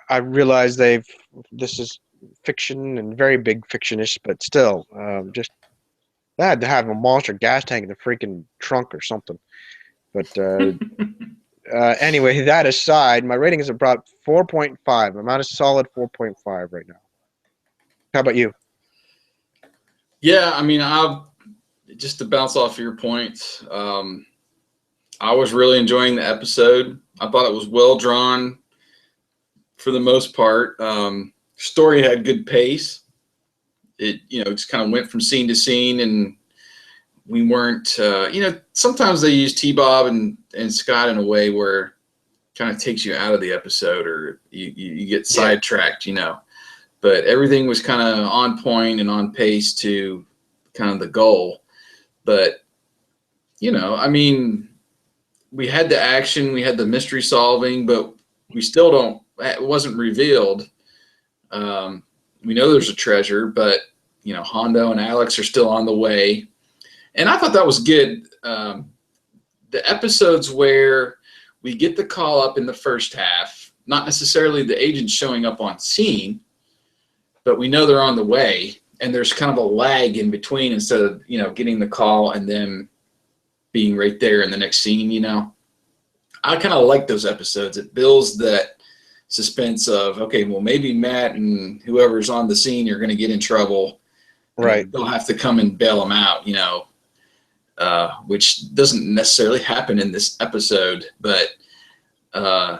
I realize this is fiction and very big fictionish, but still, just I had to have a monster gas tank in the freaking trunk or something. But anyway, that aside, my rating is about 4.5. I'm at a solid 4.5 right now. How about you? Yeah, I mean, I just to bounce off your points. I was really enjoying the episode. I thought it was well drawn for the most part. Story had good pace. It just kind of went from scene to scene, and we weren't. Sometimes they use T Bob and Scott in a way where kind of takes you out of the episode, or you get Yeah. sidetracked. But everything was kind of on point and on pace to kind of the goal. But I mean, we had the action, we had the mystery solving, but we still don't. It wasn't revealed. We know there's a treasure, but Hondo and Alex are still on the way, and I thought that was good. The episodes where we get the call up in the first half, not necessarily the agents showing up on scene, but we know they're on the way, and there's kind of a lag in between instead of getting the call and then being right there in the next scene. I kind of like those episodes. It builds that suspense of, okay, well, maybe Matt and whoever's on the scene are going to get in trouble, and Right. they'll have to come and bail them out, which doesn't necessarily happen in this episode. But I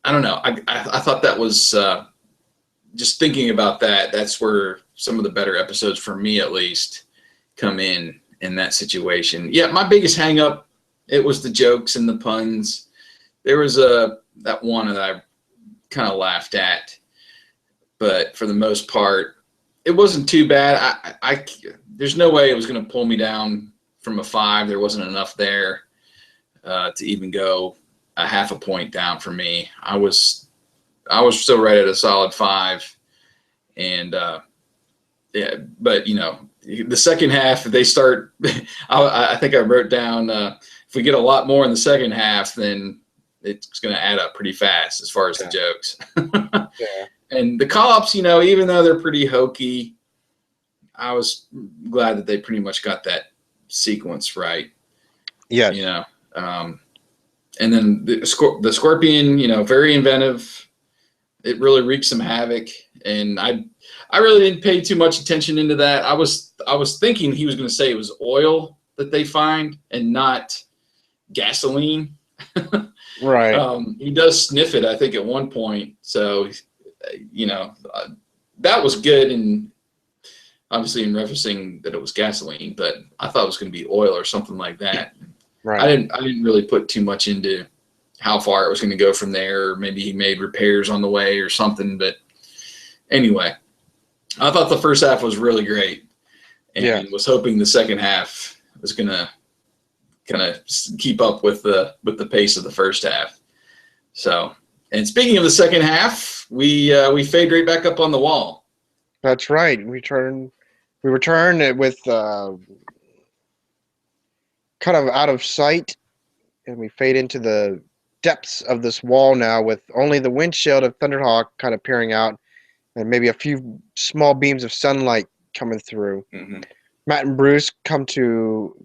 don't know. I thought that was just thinking about that. That's where some of the better episodes, for me at least, come in that situation. Yeah, my biggest hang up, it was the jokes and the puns. There was that one that I kind of laughed at, but for the most part, it wasn't too bad. There's no way it was going to pull me down from a 5. There wasn't enough there to even go a half a point down for me. I was still right at a solid 5, and yeah, but the second half, they start. I think I wrote down if we get a lot more in the second half, then it's going to add up pretty fast as far as the jokes. Yeah. And the call-ups, even though they're pretty hokey, I was glad that they pretty much got that sequence right. Yes. And then the Scorpion, very inventive. It really wreaked some havoc, and I really didn't pay too much attention into that. I was thinking he was going to say it was oil that they find and not gasoline. Right. He does sniff it, I think, at one point. So, that was good, and obviously in referencing that it was gasoline, but I thought it was going to be oil or something like that. Right. I didn't really put too much into how far it was going to go from there, or maybe he made repairs on the way or something. But anyway, I thought the first half was really great, and was hoping the second half was going to kind of keep up with the pace of the first half. So, and speaking of the second half, we fade right back up on the wall. That's right. We return it with kind of out of sight, and we fade into the depths of this wall now, with only the windshield of Thunderhawk kind of peering out, and maybe a few small beams of sunlight coming through. Mm-hmm. Matt and Bruce come to,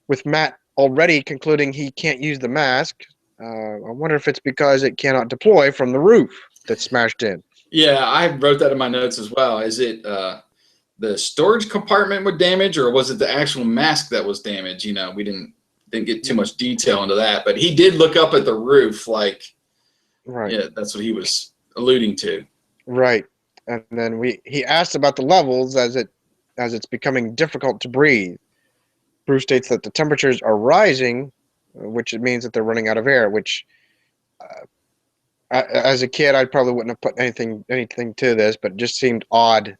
with Matt already concluding he can't use the mask. I wonder if it's because it cannot deploy from the roof that's smashed in. Yeah, I wrote that in my notes as well. Is it the storage compartment with damage, or was it the actual mask that was damaged? We didn't get too much detail into that, but he did look up at the roof, like, Right. yeah, that's what he was alluding to. Right. And then he asked about the levels as it's becoming difficult to breathe. Bruce states that the temperatures are rising, which means that they're running out of air. Which, as a kid, I probably wouldn't have put anything to this, but it just seemed odd.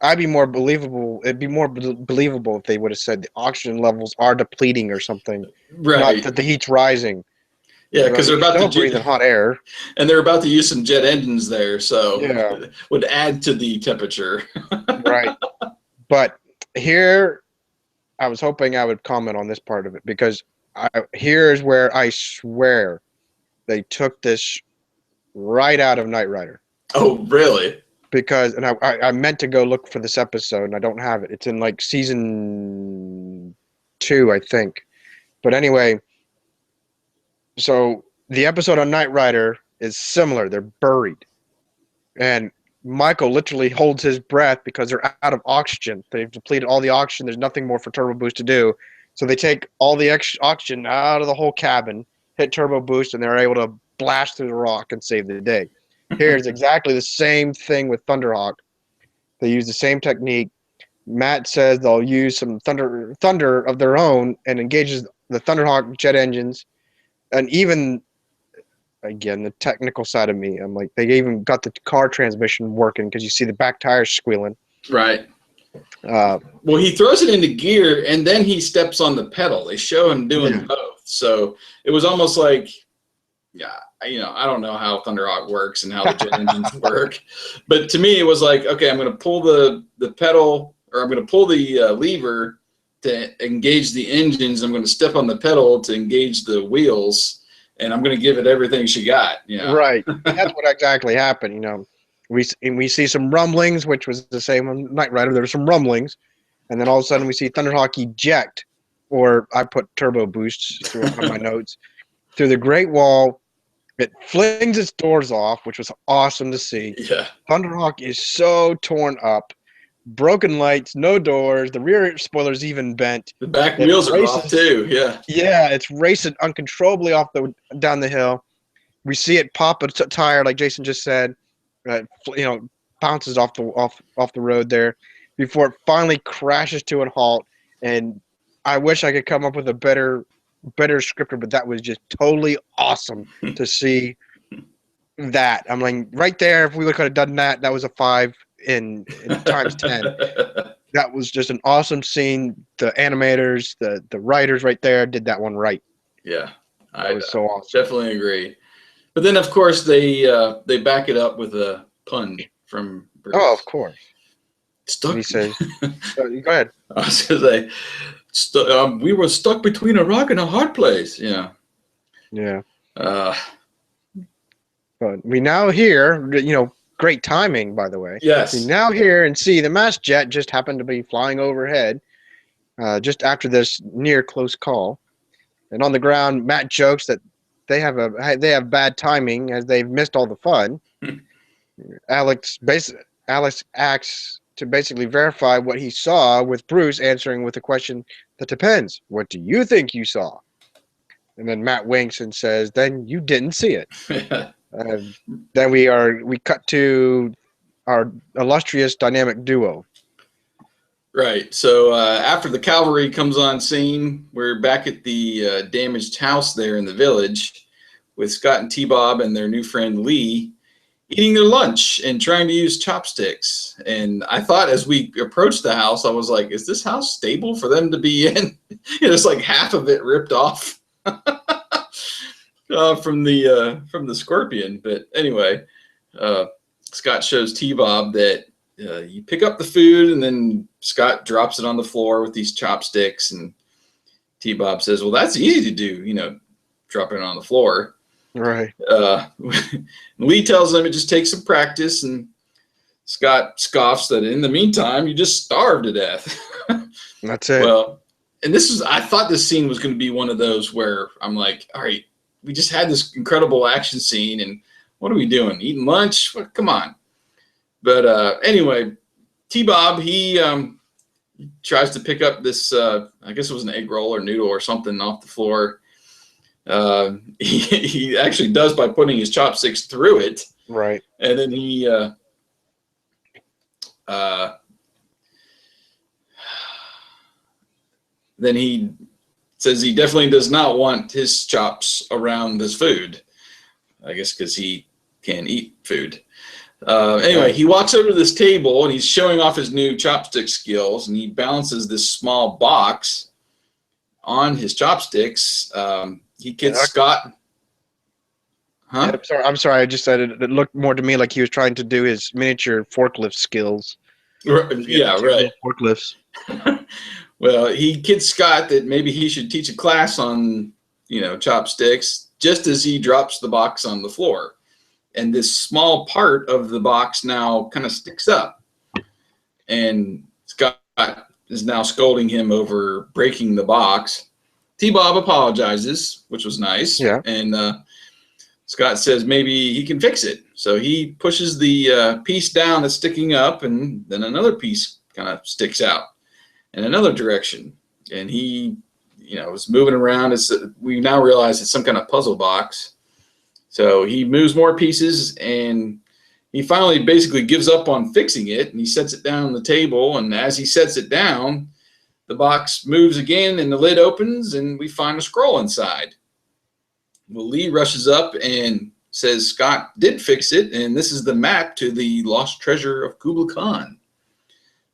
It'd be more believable if they would have said the oxygen levels are depleting or something, not Right. that the heat's rising. Yeah, because But they're he's about still to breathing hot air. and they're about to use some jet engines there, so Yeah, would add to the temperature. right. But here, I was hoping I would comment on this part of it because here's where I swear they took this right out of Knight Rider. Oh, really? Because and I meant to go look for this episode and I don't have it. It's in like season 2, I think. But anyway, so the episode on Knight Rider is similar. They're buried, and Michael literally holds his breath because they're out of oxygen. They've depleted all the oxygen. There's nothing more for Turbo Boost to do. So they take all the oxygen out of the whole cabin, hit Turbo Boost, and they're able to blast through the rock and save the day. Here's exactly the same thing with Thunderhawk. They use the same technique. Matt says they'll use some thunder of their own and engages the Thunderhawk jet engines, and even again the technical side of me, I'm like they even got the car transmission working because you see the back tires squealing. Right. Uh, Well, he throws it into gear and then he steps on the pedal. They show him doing yeah, both. So it was almost like, yeah, I don't know how Thunderhawk works and how the jet engines work, but to me it was like, okay, I'm going to pull the pedal, or I'm going to pull the lever to engage the engines. I'm going to step on the pedal to engage the wheels, and I'm going to give it everything she got. right. And that's what exactly happened. We see some rumblings, which was the same on Knight Rider. There were some rumblings, and then all of a sudden we see Thunderhawk eject, or I put turbo boosts through one of my notes, through the Great Wall. It flings its doors off, which was awesome to see. Yeah. Thunderhawk is so torn up, broken lights, no doors. The rear spoiler's even bent. The back It wheels are off races. too. Yeah. Yeah, it's racing uncontrollably down the hill. We see it pop a tire, like Jason just said. You know, bounces off the road there before it finally crashes to a halt. And I wish I could come up with a better scripter, but that was just totally awesome to see that. I'm like, right there, if we could have done that, that was a 5 in times 10. That was just an awesome scene. The animators, the writers right there did that one right. Yeah, That I was so awesome. definitely agree. But then, of course, they back it up with a pun from Bruce. Oh, of course. Stuck. And he says, go ahead. I was going to say, we were stuck between a rock and a hard place. Yeah. Yeah. Uh, But we now hear, great timing, by the way. yes. We now hear and see the MASK jet just happened to be flying overhead just after this near close call. And on the ground, Matt jokes that they have bad timing as they've missed all the fun. Alex acts to basically verify what he saw, with Bruce answering with a question that depends. What do you think you saw? And then Matt winks and says, "Then you didn't see it." Then we cut to our illustrious dynamic duo. Right. So after the cavalry comes on scene, we're back at the damaged house there in the village with Scott and T-Bob and their new friend Lee eating their lunch and trying to use chopsticks. And I thought as we approached the house, I was like, is this house stable for them to be in? It's like half of it ripped off from the scorpion. But anyway, Scott shows T-Bob that you pick up the food, and then Scott drops it on the floor with these chopsticks, and T-Bob says, well, that's easy to do, dropping it on the floor. Right. Lee tells him it just takes some practice, and Scott scoffs that in the meantime, you just starve to death. That's it. Well, and I thought this scene was going to be one of those where I'm like, all right, we just had this incredible action scene, and what are we doing? Eating lunch? What? Come on. But anyway, T-Bob, he tries to pick up this, I guess it was an egg roll or noodle or something off the floor. He actually does by putting his chopsticks through it. Right. And then he says he definitely does not want his chops around this food. I guess because he can't eat food. Anyway, he walks over to this table and he's showing off his new chopstick skills, and he balances this small box on his chopsticks. He gets Scott. Huh? I'm sorry. I just said it looked more to me like he was trying to do his miniature forklift skills. He had the Yeah, two right. little forklifts. Well, he kids Scott that maybe he should teach a class on, chopsticks just as he drops the box on the floor. And this small part of the box now kind of sticks up. And Scott is now scolding him over breaking the box. T-Bob apologizes, which was nice. Yeah. And Scott says maybe he can fix it. So he pushes the piece down that's sticking up, and then another piece kind of sticks out in another direction. And he, was moving around. We now realize it's some kind of puzzle box. So he moves more pieces, and he finally basically gives up on fixing it, and he sets it down on the table. And as he sets it down, the box moves again, and the lid opens, and we find a scroll inside. Well, Lee rushes up and says Scott did fix it, and this is the map to the lost treasure of Kubla Khan.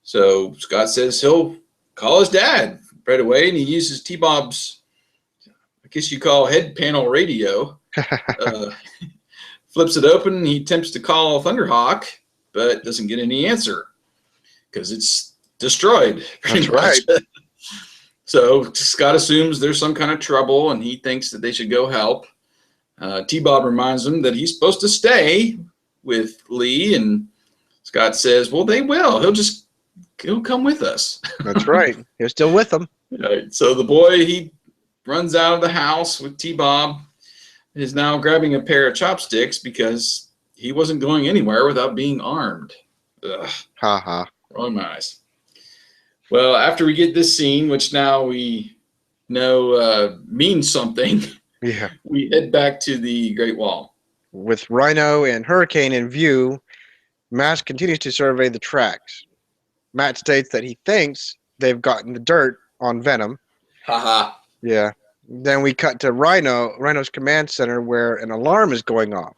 So Scott says he'll call his dad right away, and he uses T-Bob's, I guess you call head panel radio. Flips it open, and he attempts to call Thunderhawk, but doesn't get any answer because it's destroyed. That's right. So Scott assumes there's some kind of trouble, and he thinks that they should go help. T-Bob reminds him that he's supposed to stay with Lee, and Scott says, well, they will. He'll come with us. That's right. You're still with them. Right. So the boy, he runs out of the house with T-Bob, is now grabbing a pair of chopsticks because he wasn't going anywhere without being armed. Ugh. Ha ha. Rolling my eyes. Well, after we get this scene, which now we know means something, Yeah. we head back to the Great Wall. With Rhino and Hurricane in view, M.A.S.K continues to survey the tracks. Matt states that he thinks they've gotten the dirt on Venom. Haha. Yeah. Then we cut to Rhino's command center where an alarm is going off.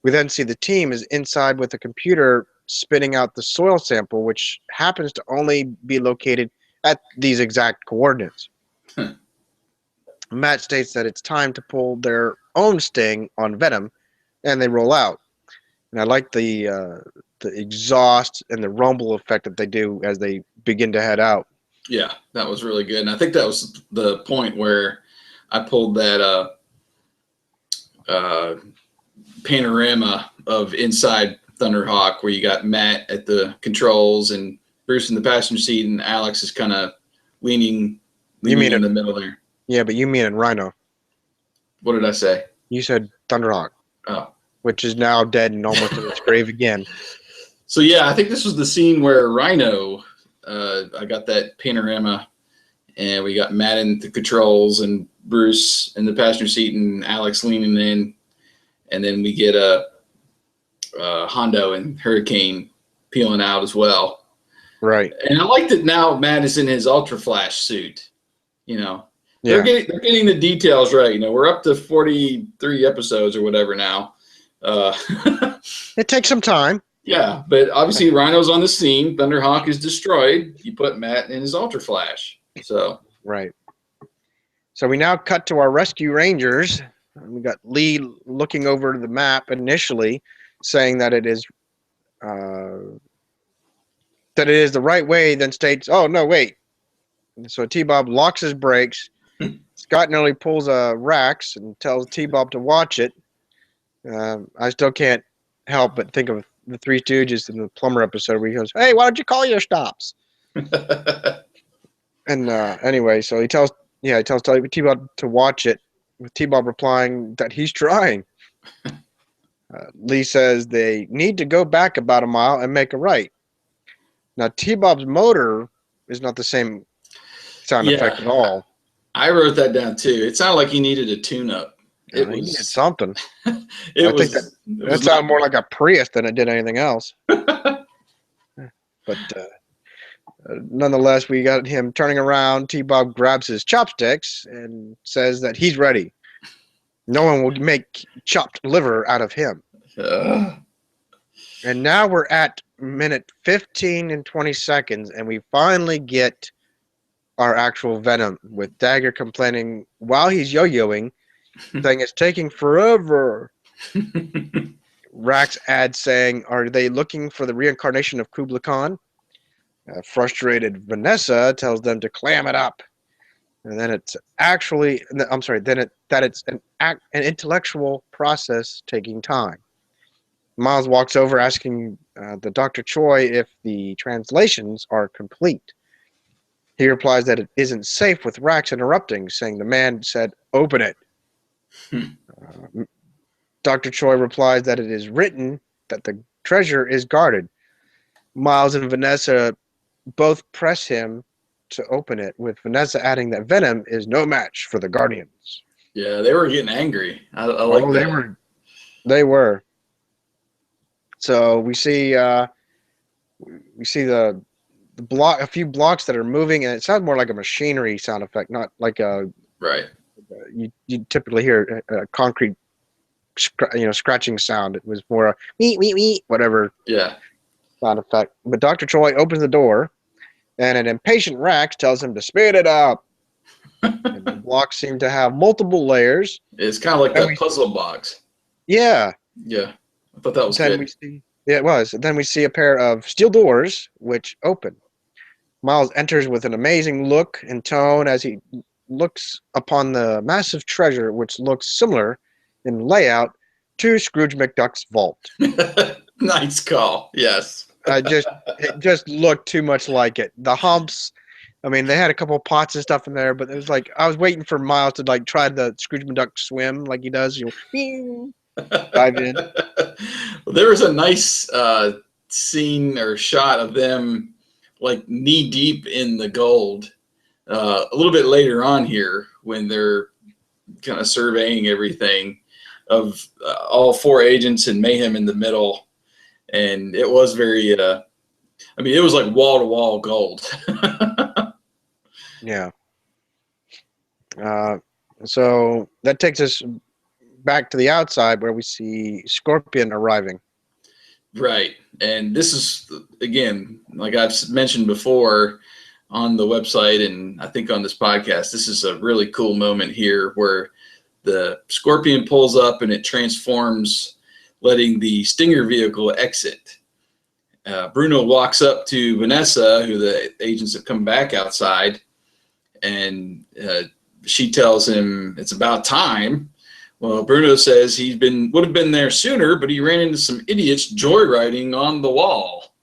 We then see the team is inside with a computer spitting out the soil sample, which happens to only be located at these exact coordinates. Matt states that it's time to pull their own sting on Venom, and they roll out. And I like the exhaust and the rumble effect that they do as they begin to head out. Yeah, that was really good. And I think that was the point where I pulled that panorama of inside Thunderhawk, where you got Matt at the controls and Bruce in the passenger seat, and Alex is kind of leaning in the middle there. Yeah, but you mean in Rhino. What did I say? You said Thunderhawk. Oh. Which is now dead and almost in its grave again. So yeah, I think this was the scene where Rhino, I got that panorama, and we got Matt in the controls and Bruce in the passenger seat and Alex leaning in, and then we get Hondo and Hurricane peeling out as well. Right. And I like that now Matt is in his Ultra Flash suit. Yeah. They're getting the details right. We're up to 43 episodes or whatever now. It takes some time. Yeah, but obviously Rhino's on the scene. Thunderhawk is destroyed. You put Matt in his Ultra Flash. So right. So we now cut to our rescue rangers. We got Lee looking over the map initially, saying that it is the right way. Then states, "Oh no, wait." And so T-Bob locks his brakes. Scott nearly pulls a Rax and tells T-Bob to watch it. I still can't help but think of the Three Stooges in the Plumber episode where he goes, "Hey, why don't you call your stops?" And anyway, so he tells T-Bob to watch it, with T-Bob replying that he's trying. Lee says they need to go back about a mile and make a right. Now, T-Bob's motor is not the same sound effect at all. I wrote that down too. It sounded like he needed a tune-up. He needed something. It think that sounded more like a Prius than it did anything else. But nonetheless, we got him turning around. T-Bob grabs his chopsticks and says that he's ready. No one will make chopped liver out of him. And now we're at minute 15 and 20 seconds, and we finally get our actual Venom, with Dagger complaining while he's yo-yoing, saying it's taking forever. Rax adds, saying, "Are they looking for the reincarnation of Kubla Khan?" Frustrated Vanessa tells them to clam it up. And then it's actually, I'm sorry, that it's an intellectual process taking time. Miles walks over asking the Dr. Choi if the translations are complete. He replies that it isn't safe, with Rax interrupting, saying the man said, "Open it." Dr. Choi replies that it is written that the treasure is guarded. Miles and Vanessa both press him to open it, with Vanessa adding that Venom is no match for the Guardians. Yeah, they were getting angry. I like Oh, they that. were. They were. So we see the block, a few blocks that are moving, and it sounds more like a machinery sound effect, not like a Right. you typically hear a concrete scratching sound. It was more a wee wee wee whatever Yeah. sound effect. But Dr. Choi opens the door, and an impatient Rax tells him to speed it up. And the blocks seem to have multiple layers. It's kind of like And that puzzle box. yeah, Yeah. I thought that was then we good. see yeah, it was. Then we see a pair of steel doors which open. Miles enters with an amazing look and tone as he looks upon the massive treasure, which looks similar in layout to Scrooge McDuck's vault. Nice call. Yes. It just looked too much like it. The humps. I mean, they had a couple of pots and stuff in there, but it was like I was waiting for Miles to like try the Scrooge McDuck swim like he does. Dive in. Well, there was a nice scene or shot of them like knee deep in the gold a little bit later on here when they're kind of surveying everything of all four agents and Mayhem in the middle. And it was very, I mean, it was like wall to wall gold. Yeah. So that takes us back to the outside where we see Scorpion arriving. Right. And this is, again, like I've mentioned before on the website and I think on this podcast, this is a really cool moment here where the Scorpion pulls up and it transforms, letting the Stinger vehicle exit. Bruno walks up to Vanessa, who the agents have come back outside, and she tells him it's about time. Well, Bruno says would have been there sooner, but he ran into some idiots joyriding on the wall.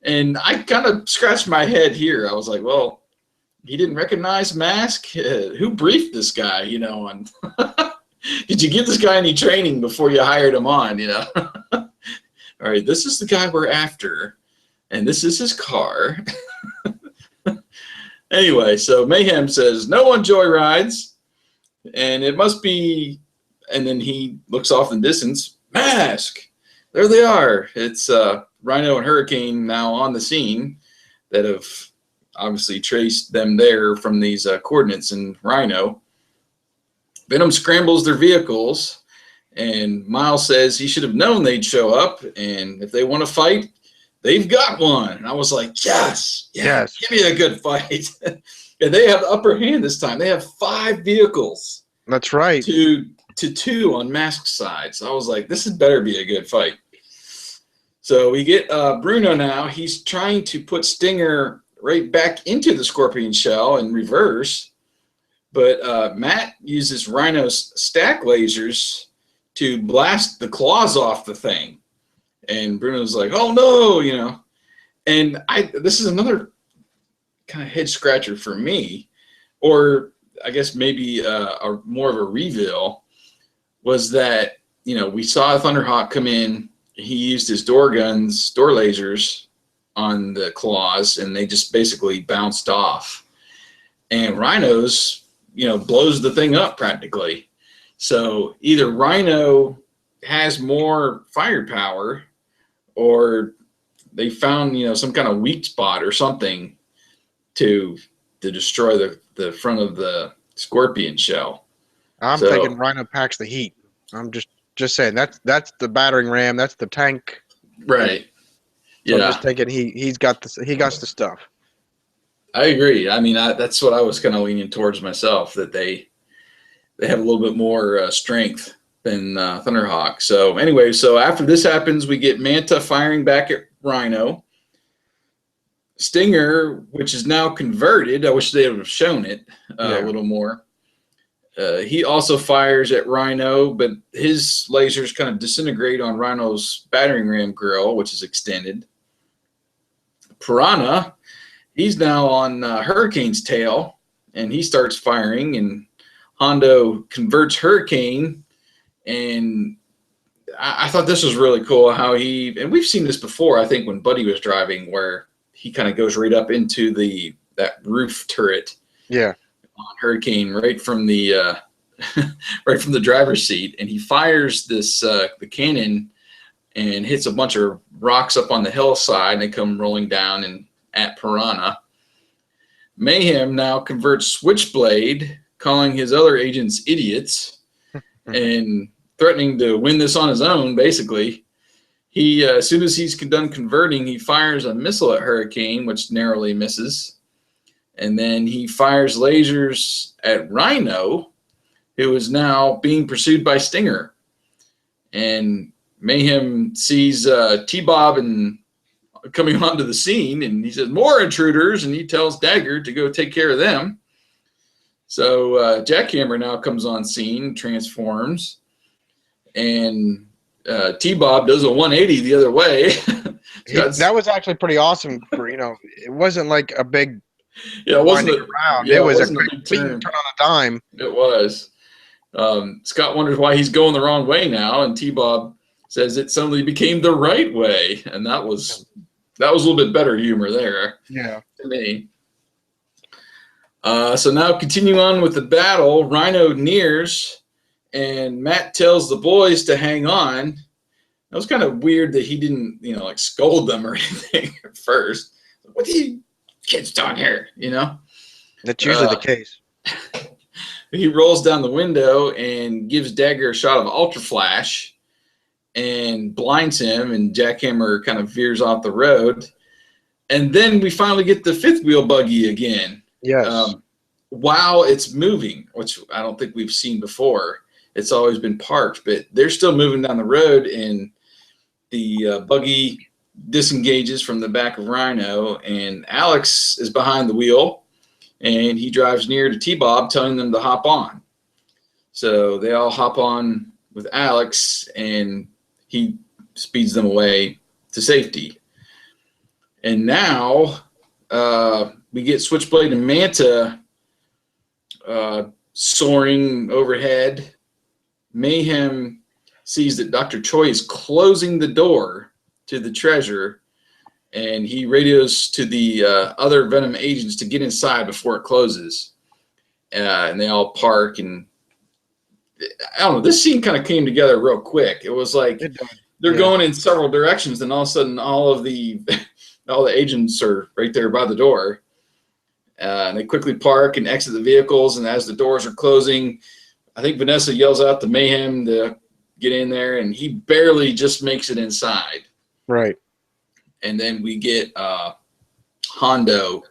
And I kind of scratched my head here. I was like, well, he didn't recognize M.A.S.K. Who briefed this guy, on did you give this guy any training before you hired him on, All right, this is the guy we're after, and this is his car. Anyway, so Mayhem says, no one joyrides, and it must be, and then he looks off in the distance, M.A.S.K. There they are. It's Rhino and Hurricane now on the scene that have obviously traced them there from these coordinates in Rhino. Venom scrambles their vehicles, and Miles says he should have known they'd show up, and if they want to fight, they've got one. And I was like, yes, give me a good fight. And they have the upper hand this time. They have 5 vehicles. That's right. To 2 on M.A.S.K's side. So I was like, this had better be a good fight. So we get Bruno now. He's trying to put Stinger right back into the Scorpion shell in reverse. But Matt uses Rhino's stack lasers to blast the claws off the thing. And Bruno's like, oh no, And this is another kind of head scratcher for me, or I guess maybe more of a reveal, was that, we saw Thunderhawk come in. He used his door lasers on the claws, and they just basically bounced off. And Rhino's, blows the thing up practically. So either Rhino has more firepower, or they found, some kind of weak spot or something to destroy the front of the Scorpion shell. I'm thinking Rhino packs the heat. I'm just saying that's the battering ram. That's the tank. Right. So I'm just thinking he got the stuff. I agree. I mean, that's what I was kind of leaning towards myself, that they have a little bit more strength than Thunderhawk. So anyway, so after this happens, we get Manta firing back at Rhino. Stinger, which is now converted. I wish they would have shown it a little more. He also fires at Rhino, but his lasers kind of disintegrate on Rhino's battering ram grill, which is extended. Piranha, he's now on Hurricane's tail, and he starts firing, and Hondo converts Hurricane, and I thought this was really cool how and we've seen this before, I think, when Buddy was driving, where he kind of goes right up into that roof turret. Yeah. On Hurricane, right from the right from the driver's seat, and he fires this the cannon and hits a bunch of rocks up on the hillside, and they come rolling down and at Piranha. Mayhem now converts Switchblade, calling his other agents idiots and threatening to win this on his own. Basically, he as soon as he's done converting, he fires a missile at Hurricane, which narrowly misses. And then he fires lasers at Rhino, who is now being pursued by Stinger. And Mayhem sees T-Bob and coming onto the scene, and he says, "More intruders," and he tells Dagger to go take care of them. So Jackhammer now comes on scene, transforms, and T-Bob does a 180 the other way. That was actually pretty awesome. It wasn't like a big it wasn't around. It was a quick turn on a dime. It was. Scott wonders why he's going the wrong way now, and T-Bob says it suddenly became the right way, and that was a little bit better humor there. Yeah, to me. So now continuing on with the battle, Rhino nears, and Matt tells the boys to hang on. It was kind of weird that he didn't, like scold them or anything at first. What are you kids doing here? That's usually the case. He rolls down the window and gives Dagger a shot of Ultra Flash and blinds him, and Jackhammer kind of veers off the road. And then we finally get the fifth wheel buggy again. Yes. While it's moving, which I don't think we've seen before. It's always been parked, but they're still moving down the road, and the buggy disengages from the back of Rhino, and Alex is behind the wheel. And he drives near to T-Bob, telling them to hop on. So they all hop on with Alex, and he speeds them away to safety. And now we get Switchblade and Manta soaring overhead. Mayhem sees that Dr. Choi is closing the door to the treasure, and he radios to the other Venom agents to get inside before it closes. And they all park, and I don't know, this scene kind of came together real quick. It was like they're going in several directions, and all of a sudden all the agents are right there by the door. And they quickly park and exit the vehicles, and as the doors are closing, I think Vanessa yells out to Mayhem to get in there, and he barely just makes it inside. Right. And then we get Hondo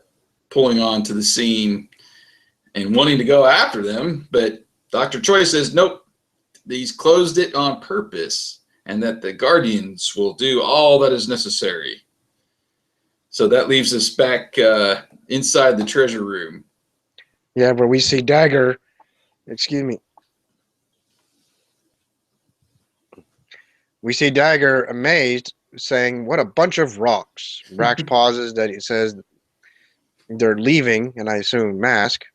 pulling onto the scene and wanting to go after them, but Dr. Choi says, nope, he's closed it on purpose, and that the Guardians will do all that is necessary. So that leaves us back inside the treasure room. Yeah, where we see Dagger, we see Dagger amazed, saying, "What a bunch of rocks." Rax pauses that he says they're leaving, and I assume M.A.S.K,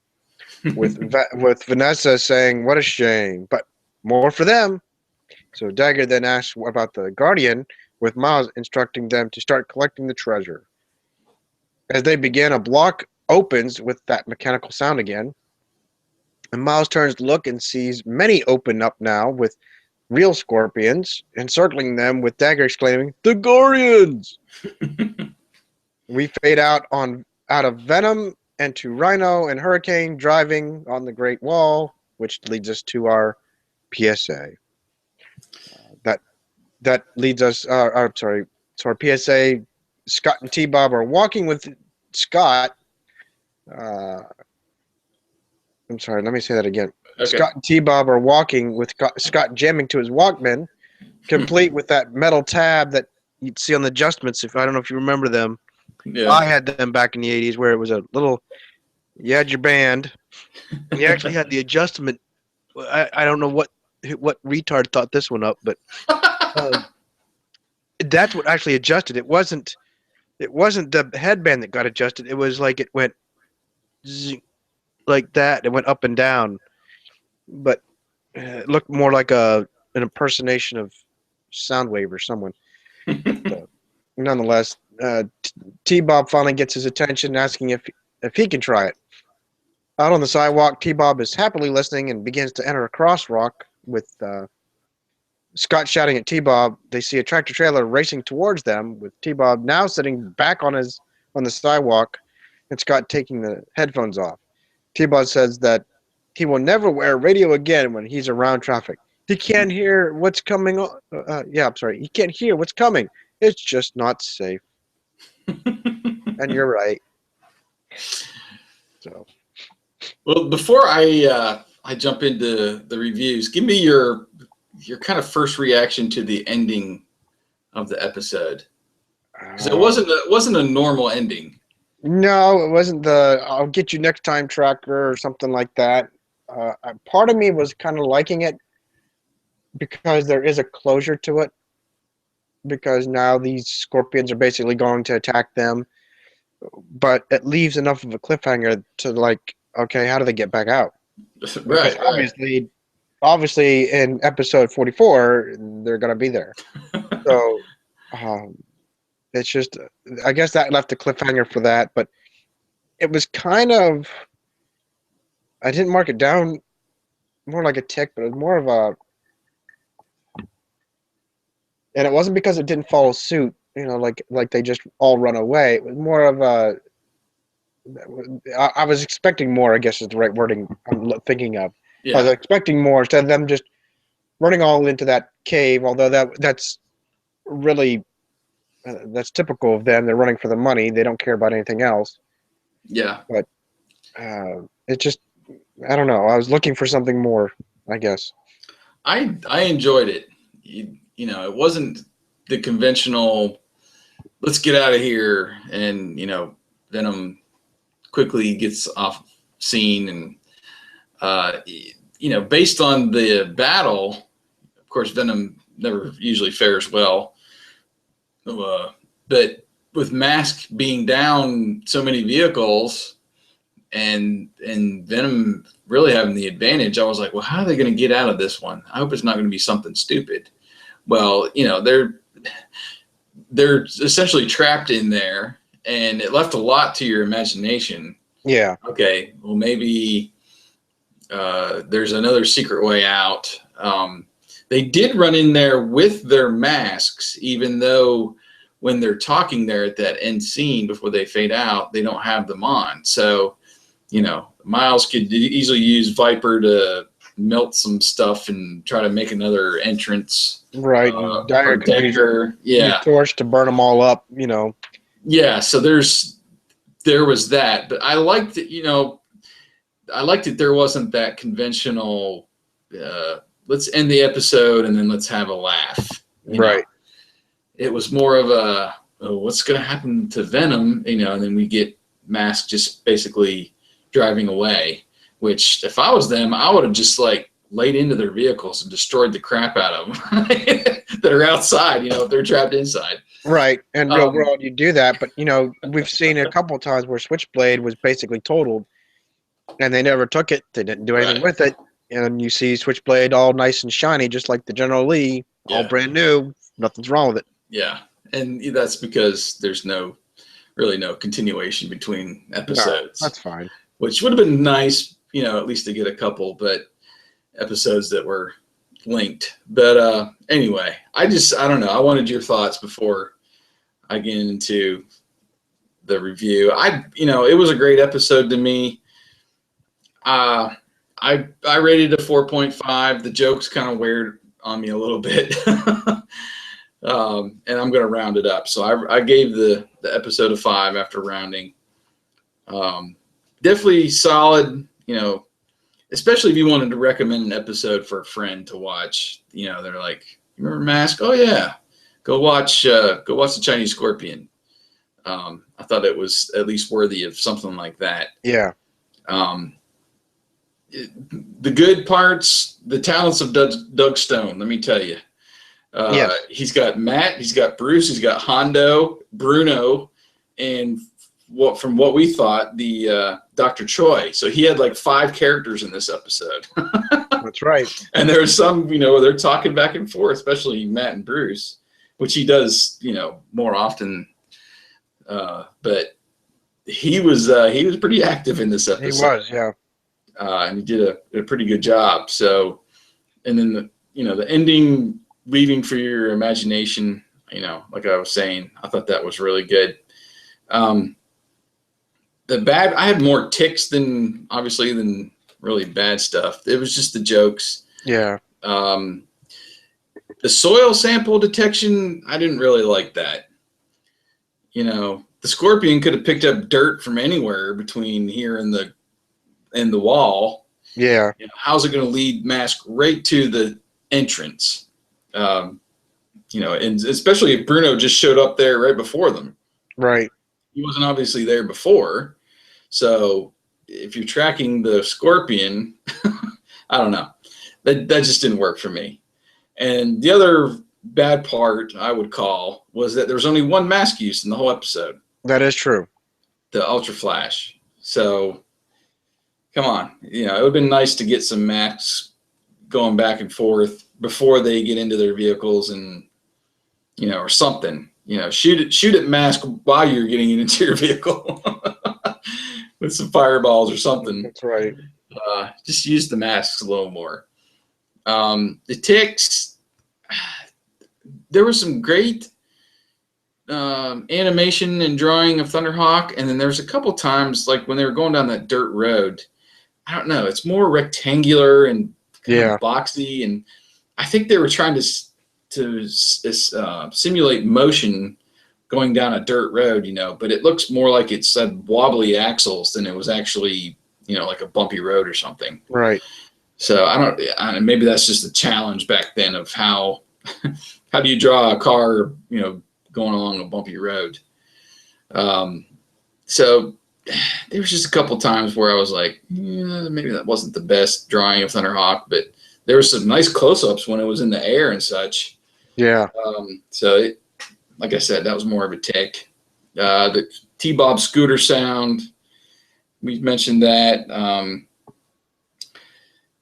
with Vanessa saying, "What a shame, but more for them." So Dagger then asks about the Guardian, with Miles instructing them to start collecting the treasure. As they begin, a block opens with that mechanical sound again, and Miles turns to look and sees many open up now with real scorpions encircling them, with Dagger exclaiming, "The Guardians!" We fade out of Venom and to Rhino and Hurricane driving on the Great Wall, which leads us to our PSA. That leads us. So our PSA. Scott and T-Bob are walking with Scott. I'm sorry. Let me say that again. Okay. Scott and T-Bob are walking with Scott jamming to his Walkman, complete with that metal tab that you'd see on the adjustments. If I don't know if you remember them, Yeah. I had them back in the '80s, where it was a little. You had your band, and you actually had the adjustment. I don't know what retard thought this one up, but uh, that's what actually adjusted. It wasn't the headband that got adjusted. It was like it went like that. It went up and down, but it looked more like an impersonation of Soundwave or someone. But nonetheless, T-Bob finally gets his attention, asking if he can try it. Out on the sidewalk, T-Bob is happily listening and begins to enter a crosswalk with Scott shouting at T-Bob. They see a tractor trailer racing towards them, with T-Bob now sitting back on the sidewalk, and Scott taking the headphones off. T-Bob says that he will never wear radio again when he's around traffic. He can't hear what's coming on. I'm sorry. He can't hear what's coming. It's just not safe. And you're right. So. Well, before I jump into the reviews, give me your kind of first reaction to the ending of the episode, because it wasn't a normal ending. No, it wasn't the "I'll get you next time" tracker or something like that. Part of me was kind of liking it because there is a closure to it. Because now these scorpions are basically going to attack them, but it leaves enough of a cliffhanger to like, okay, how do they get back out? Because Right. obviously, in episode 44, they're gonna be there. So um, it's just, I guess that left a cliffhanger for that, but it was kind of, I didn't mark it down more like a tick, but it was more of a, and it wasn't because it didn't follow suit, like they just all run away. It was more of a, I was expecting more, I guess is the right wording I'm thinking of. I was Yeah. expecting more instead of them just running all into that cave, although that's really, that's typical of them. They're running for the money. They don't care about anything else. Yeah. But it just, I don't know. I was looking for something more, I guess. I enjoyed it. It wasn't the conventional "let's get out of here" and Venom quickly gets off scene, and based on the battle, of course, Venom never usually fares well. But with M.A.S.K being down so many vehicles and Venom really having the advantage, I was like, well, how are they going to get out of this one? I hope it's not going to be something stupid. Well, they're essentially trapped in there, and it left a lot to your imagination. Yeah. Okay, well, maybe there's another secret way out. They did run in there with their masks, even though when they're talking there at that end scene before they fade out, they don't have them on. So, Miles could easily use Viper to melt some stuff and try to make another entrance. Right. And Dyer Or could Decker, use yeah. torch to burn them all up, Yeah, so there was that. But I liked that there wasn't that conventional let's end the episode and then let's have a laugh. Right. It was more of a, oh, what's going to happen to Venom, and then we get M.A.S.K just basically driving away, which if I was them, I would have just like laid into their vehicles and destroyed the crap out of them that are outside, if they're trapped inside. Right. In real world, you do that, but we've seen a couple of times where Switchblade was basically totaled, and they never took it. They didn't do anything with it, and you see Switchblade all nice and shiny, just like the General Lee, all brand new. Nothing's wrong with it. Yeah, and that's because there's really no continuation between episodes. No, that's fine. Which would have been nice, at least to get a couple, but episodes that were linked. But anyway, I don't know. I wanted your thoughts before I get into the review. It was a great episode to me. I rated a 4.5. The joke's kind of weird on me a little bit. And I'm going to round it up. So I gave the episode a 5 after rounding. Definitely solid, especially if you wanted to recommend an episode for a friend to watch. You know, they're like, "Remember Mask? Oh yeah, go watch the Chinese Scorpion." I thought it was at least worthy of something like that. Yeah. Um, the good parts, the talents of Doug Stone. Let me tell you, Yes. he's got Matt, he's got Bruce, he's got Hondo, Bruno, and from what we thought, the Dr. Choi. So he had like 5 characters in this episode. That's right. And there's some, you know, they're talking back and forth, especially Matt and Bruce, which he does, you know, more often. But he was pretty active in this He episode. was, yeah. And he did a pretty good job. So, and then the ending, leaving for your imagination. You know, like I was saying, I thought that was really good. I had more ticks than really bad stuff. It was just the jokes. Yeah. The soil sample detection, I didn't really like that. You know, the Scorpion could have picked up dirt from anywhere between here and the wall. Yeah. You know, how's it going to lead Mask right to the entrance? You know, and especially if Bruno just showed up there right before them. Right. He wasn't obviously there before. So if you're tracking the Scorpion, I don't know. That just didn't work for me. And the other bad part I would call was that there was only one mask use in the whole episode. That is true. The Ultra Flash. So come on. You know, it would have been nice to get some masks going back and forth before they get into their vehicles and, you know, or something. You know, shoot at Mask while you're getting into your vehicle with some fireballs or something. That's right. Just use the masks a little more. The ticks, there was some great animation and drawing of Thunderhawk, and then there was a couple times, like when they were going down that dirt road, I don't know, it's more rectangular and kind of boxy, and I think they were trying to simulate motion going down a dirt road, you know, but it looks more like it's had wobbly axles than it was actually, you know, like a bumpy road or something. Right. So I don't maybe that's just a challenge back then of how do you draw a car, you know, going along a bumpy road. So there was just a couple times where I was like, maybe that wasn't the best drawing of Thunderhawk, but there were some nice close-ups when it was in the air and such. Yeah. So like I said, that was more of a tick. The T-Bob scooter sound, we mentioned that.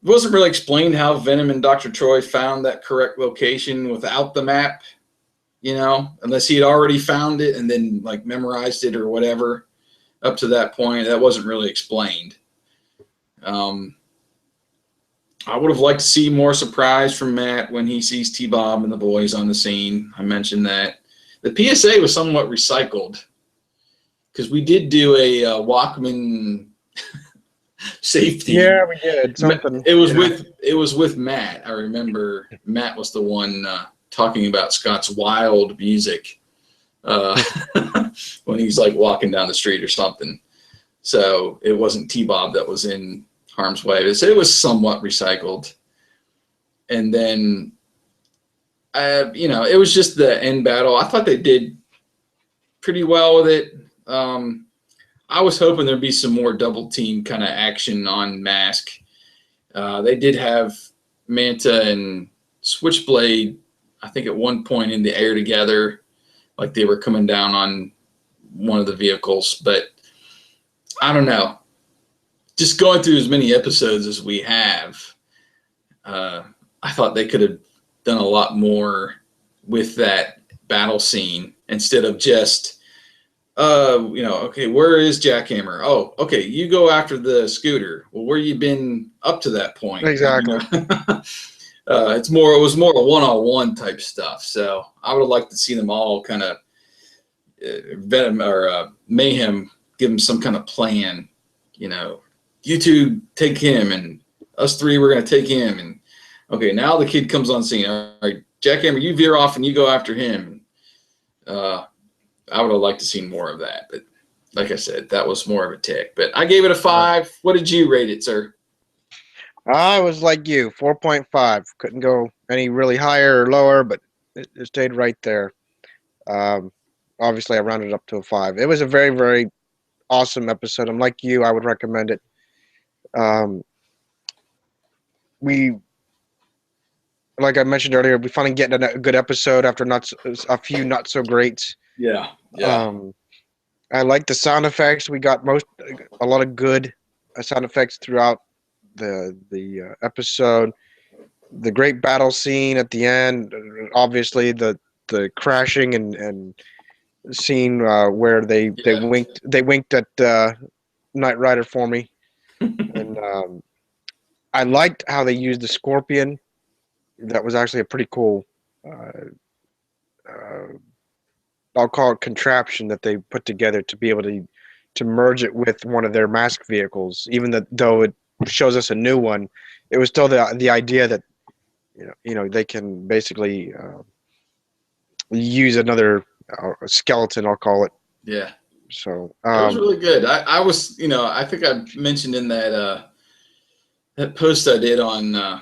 It wasn't really explained how Venom and Dr. Troy found that correct location without the map, you know, unless he had already found it and then like memorized it or whatever up to that point. That wasn't really explained. I would have liked to see more surprise from Matt when he sees T-Bob and the boys on the scene. I mentioned that. The PSA was somewhat recycled because we did do a Walkman safety. Yeah, we did something. It was with Matt. I remember Matt was the one talking about Scott's wild music when he's like walking down the street or something. So it wasn't T-Bob that was in harm's way. It was somewhat recycled. And then, you know, it was just the end battle. I thought they did pretty well with it. I was hoping there'd be some more double team kind of action on Mask. They did have Manta and Switchblade, I think at one point in the air together, like they were coming down on one of the vehicles. But I don't know. Just going through as many episodes as we have, I thought they could have done a lot more with that battle scene instead of just, you know, okay, where is Jackhammer? Oh, okay, you go after the scooter. Well, where you been up to that point? Exactly. You know? It was more a one-on-one type stuff. So I would have liked to see them all kind of Venom or Mayhem give them some kind of plan. You know, you two take him, and us three we're gonna take him. And okay, now the kid comes on scene. All right, Jackhammer, you veer off and you go after him. I would have liked to see more of that, but like I said, that was more of a tick. But I gave it a 5. What did you rate it, sir? I was like you, 4.5. Couldn't go any really higher or lower, but it stayed right there. Um, Obviously, I rounded up to a 5. It was a very, very awesome episode. I'm like you, I would recommend it. Um, we, like I mentioned earlier, we finally getting a good episode after a few not so greats. Yeah, yeah, Um, I like the sound effects. We got a lot of good sound effects throughout the episode. The great battle scene at the end, obviously the crashing and scene where yeah. they winked at Knight Rider for me, and I liked how they used the Scorpion. That was actually a pretty cool. Uh, uh, I'll call it contraption that they put together to be able to merge it with one of their mask vehicles. Even though it shows us a new one, it was still the idea that they can basically use another skeleton. I'll call it. Yeah. So It was really good. I was, I think I mentioned in that post I did on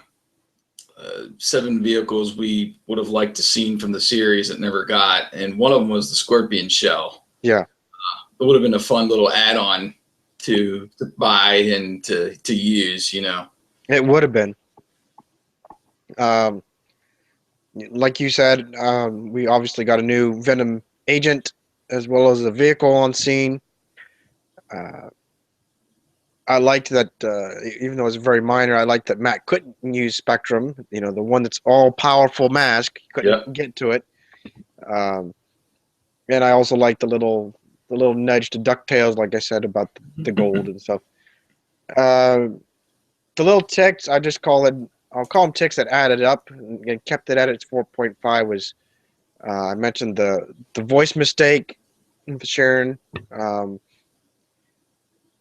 7 vehicles we would have liked to seen from the series that never got, and one of them was the Scorpion shell. yeah, It would have been a fun little add-on to buy and to use. it would have been. Um, like you said, we obviously got a new Venom agent as well as a vehicle on scene. Uh, I liked that, even though it's very minor, I liked that Matt couldn't use Spectrum. The one that's all powerful mask. He Yep. couldn't get to it. Um, and I also liked the little nudge to Ducktales, like I said about the gold and stuff. Uh, the little ticks, I'll call them ticks that added up and kept it at its 4.5 was I mentioned the voice mistake with Sharon. Um,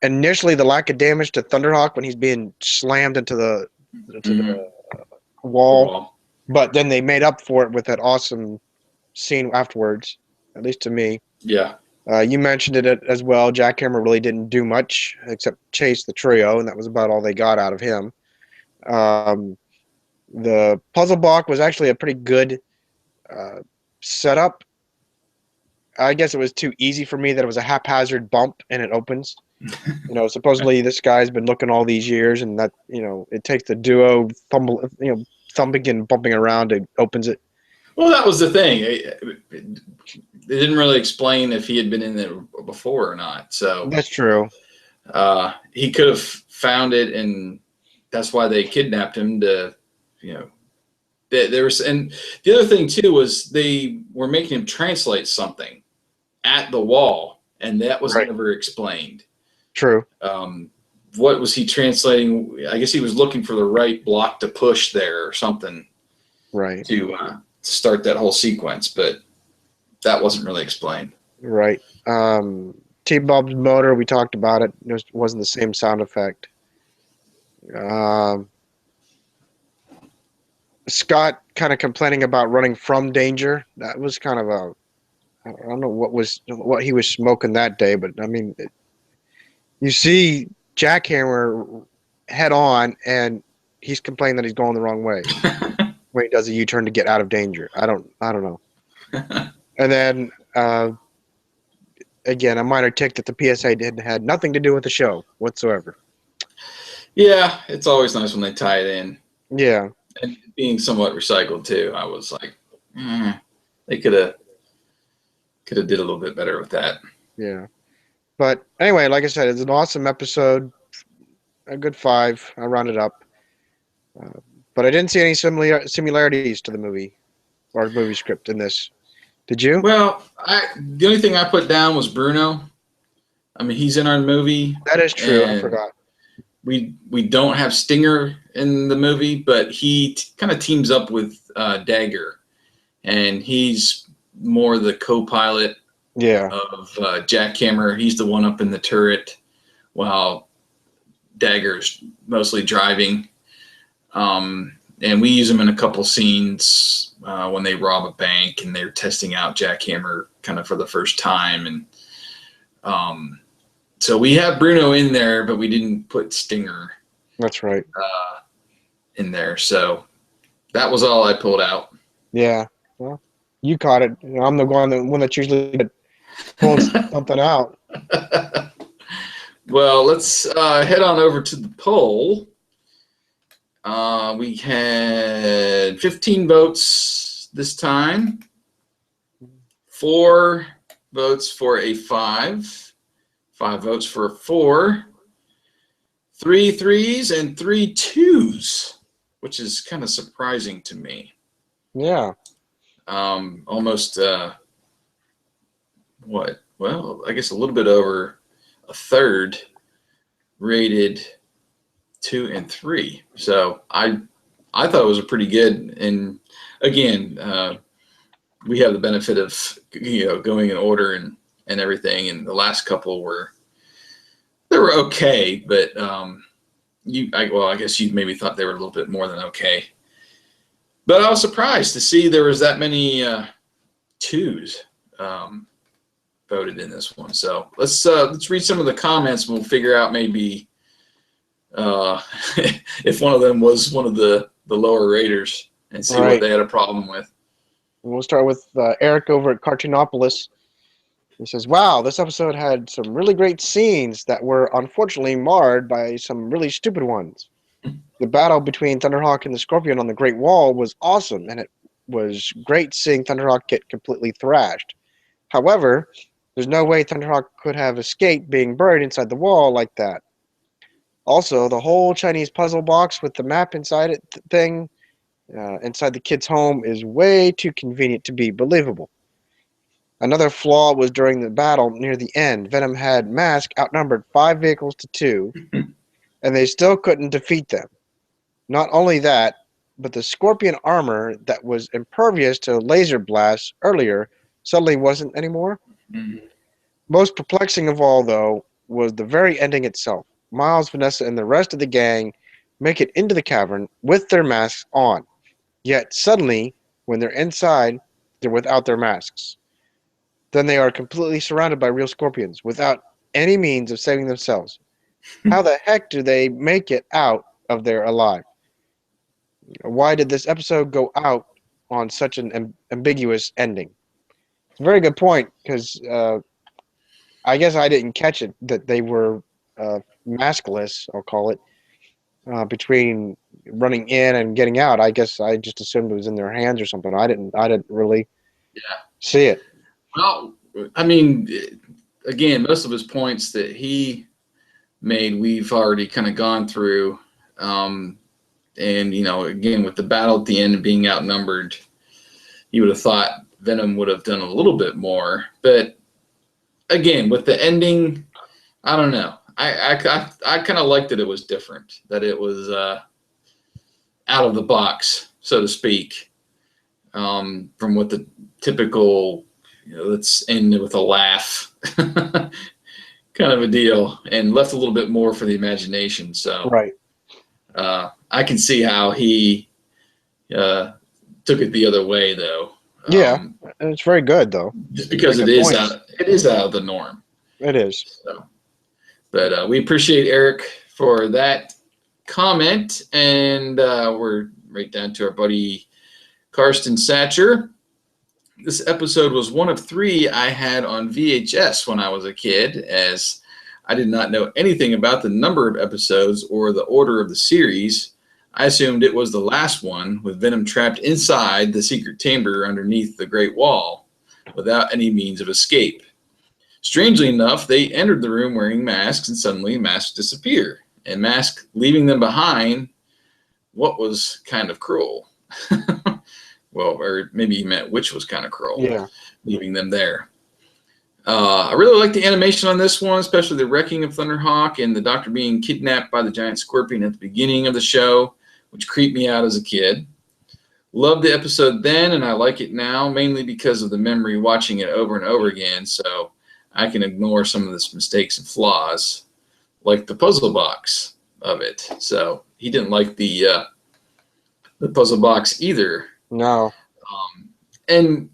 Initially, the lack of damage to Thunderhawk when he's being slammed into Mm-hmm. the The wall, wall. but then they made up for it with that awesome scene afterwards. At least to me, Yeah. you mentioned it as well. Jackhammer really didn't do much except chase the trio, and that was about all they got out of him. Um, the puzzle block was actually a pretty good uh, setup. I guess it was too easy for me that it was a haphazard bump and it opens. Supposedly this guy's been looking all these years, and that it takes the duo thumping and bumping around, it opens it. Well, that was the thing. They didn't really explain if he had been in there before or not. So That's true. he could have found it, and that's why they kidnapped him to, you know, there was, and the other thing too was they were making him translate something at the wall, and that was Right. never explained. True. What was he translating? I guess he was looking for the right block to push there or something Right. to start that whole sequence, but that wasn't really explained. Right. T-Bob's motor, we talked about it. It wasn't the same sound effect. Um, Scott kind of complaining about running from danger. That was kind of I don't know what he was smoking that day, but I mean, you see Jackhammer head on, and he's complaining that he's going the wrong way when he does a U-turn to get out of danger. I don't know. And then again, a minor tick that the PSA had nothing to do with the show whatsoever. Yeah, it's always nice when they tie it in. Yeah, And being somewhat recycled too, I was like, they could have did a little bit better with that. yeah. But anyway, like I said, it's an awesome episode. A good 5. I rounded up. Uh, but I didn't see any similarities to the movie or movie script in this. Did you? Well, the only thing I put down was Bruno. I mean, he's in our movie, That is true. I and forgot. we don't have Stinger in the movie, but he kind of teams up with Dagger, and he's more the co-pilot Yeah, of Jackhammer. He's the one up in the turret, while Dagger's mostly driving. And we use him in a couple scenes when they rob a bank and they're testing out Jackhammer kind of for the first time. And so we have Bruno in there, but we didn't put Stinger. that's right. in there. So that was all I pulled out. Yeah. Well, you caught it. I'm the one that's usually good at pulling something out. Well, let's head on over to the poll. We had 15 votes this time, 4 votes for a 5, 5 votes for a 4, 3 threes, and 3 twos, which is kind of surprising to me. Yeah. Almost, what? Well, I guess a little bit over a third rated 2 and 3. So I thought it was a pretty good. And again, we have the benefit of going in order and everything. And the last couple were okay, but I guess you maybe thought they were a little bit more than okay. But I was surprised to see there was that many twos voted in this one. So let's read some of the comments. And we'll figure out maybe if one of them was one of the lower raters and see what they had a problem with. We'll start with Eric over at Cartoonopolis. He says, "Wow, this episode had some really great scenes that were unfortunately marred by some really stupid ones. The battle between Thunderhawk and the Scorpion on the Great Wall was awesome, and it was great seeing Thunderhawk get completely thrashed. However, there's no way Thunderhawk could have escaped being buried inside the wall like that. Also, the whole Chinese puzzle box with the map inside it thing inside the kid's home is way too convenient to be believable. Another flaw was during the battle near the end. Venom had M.A.S.K outnumbered 5 vehicles to 2, and they still couldn't defeat them. Not only that, but the Scorpion armor that was impervious to laser blasts earlier suddenly wasn't anymore. Mm-hmm. Most perplexing of all, though, was the very ending itself. Miles, Vanessa, and the rest of the gang make it into the cavern with their masks on. Yet suddenly, when they're inside, they're without their masks. Then they are completely surrounded by real scorpions without any means of saving themselves. How the heck do they make it out of there alive? Why did this episode go out on such an ambiguous ending?" It's a very good point, because I guess I didn't catch it that they were maskless, I'll call it, between running in and getting out. I guess I just assumed it was in their hands or something. I didn't really see it. Well, I mean, again, most of his points that he made, we've already kind of gone through. And, again, with the battle at the end and being outnumbered, you would have thought Venom would have done a little bit more. But, again, with the ending, I don't know. I kind of liked that it was different, that it was out of the box, so to speak, from what the typical, let's end with a laugh kind of a deal, and left a little bit more for the imagination. So Right. I can see how he took it the other way, though. Yeah, it's very good, though. Just because it is out of the norm. It is. So, but we appreciate Eric for that comment, and we're right down to our buddy Karsten Satcher. This episode was one of 3 I had on VHS when I was a kid, as I did not know anything about the number of episodes or the order of the series. I assumed it was the last one, with Venom trapped inside the secret chamber underneath the Great Wall, without any means of escape. Strangely enough, they entered the room wearing masks, and suddenly masks disappear, and M.A.S.K leaving them behind. What was kind of cruel. Well, or maybe he meant which was kind of cruel, leaving them there. I really like the animation on this one, especially the wrecking of Thunderhawk and the Doctor being kidnapped by the giant scorpion at the beginning of the show, which creeped me out as a kid. Loved the episode then, and I like it now, mainly because of the memory watching it over and over again, so I can ignore some of its mistakes and flaws, like the puzzle box of it. So he didn't like the puzzle box either. No. And,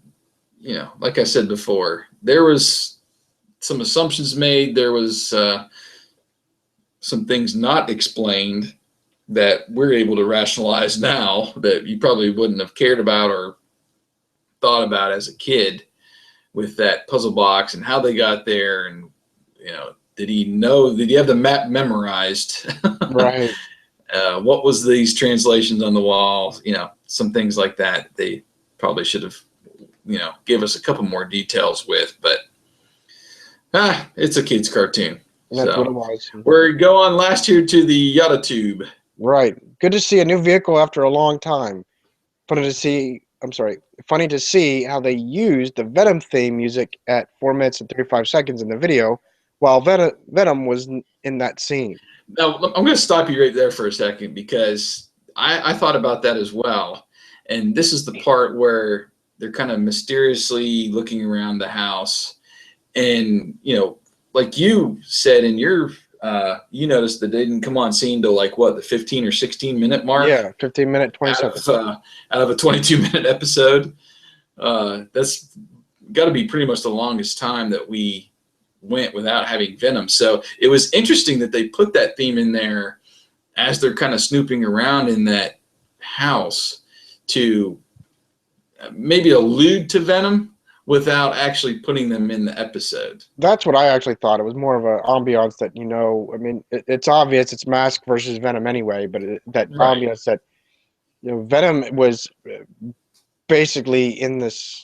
like I said before, there was some assumptions made. There was some things not explained that we're able to rationalize now that you probably wouldn't have cared about or thought about as a kid, with that puzzle box and how they got there, and did he have the map memorized? Right. What was these translations on the wall? Some things like that they probably should have give us a couple more details with, but it's a kid's cartoon. That's what it So was. we're going last here to the Yada Tube. Right. Good to see a new vehicle after a long time. Funny to see. I'm sorry. Funny to see how they used the Venom theme music at 4 minutes and 35 seconds in the video, while Venom was in that scene. Now I'm going to stop you right there for a second, because I thought about that as well, and this is the part where they're kind of mysteriously looking around the house, and like you said in your you noticed that they didn't come on scene till like what, the 15 or 16 minute mark. Yeah, 15 minute, 20 seconds. Out of a 22-minute episode. That's got to be pretty much the longest time that we went without having Venom. So it was interesting that they put that theme in there as they're kind of snooping around in that house to maybe allude to Venom without actually putting them in the episode. That's what I actually thought. It was more of an ambiance that, I mean, it's obvious it's Mask versus Venom anyway, but that Right. ambiance that, Venom was basically in this,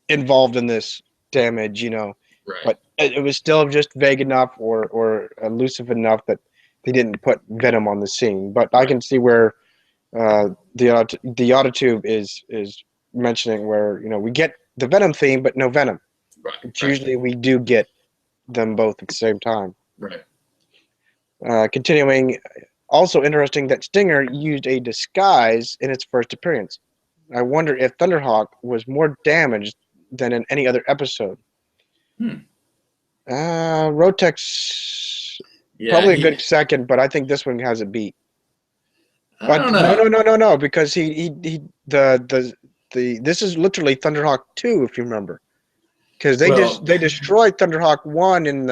involved in this damage, Right. but it was still just vague enough or elusive enough that they didn't put Venom on the scene. But I can see where the Autotube is mentioning where we get the Venom theme, but no Venom. Right. It's usually we do get them both at the same time. Right. Continuing, also interesting that Stinger used a disguise in its first appearance. I wonder if Thunderhawk was more damaged than in any other episode. Rotex, probably a good second, but I think this one has it beat. I don't know. No, because this is literally Thunderhawk 2, if you remember, because they destroyed Thunderhawk 1 in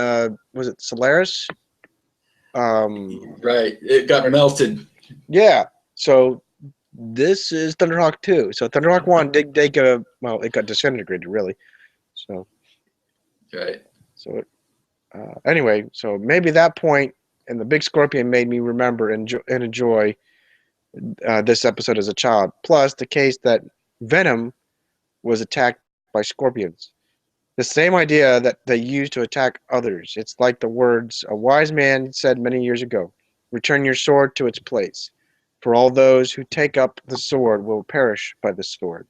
was it Solaris? Right, it got melted. Yeah, so this is Thunderhawk 2. So Thunderhawk 1 did it got disintegrated really. So right. So anyway, so maybe that point and the big scorpion made me remember and enjoy this episode as a child. Plus the case that Venom was attacked by scorpions. The same idea that they use to attack others. It's like the words a wise man said many years ago: return your sword to its place, for all those who take up the sword will perish by the sword.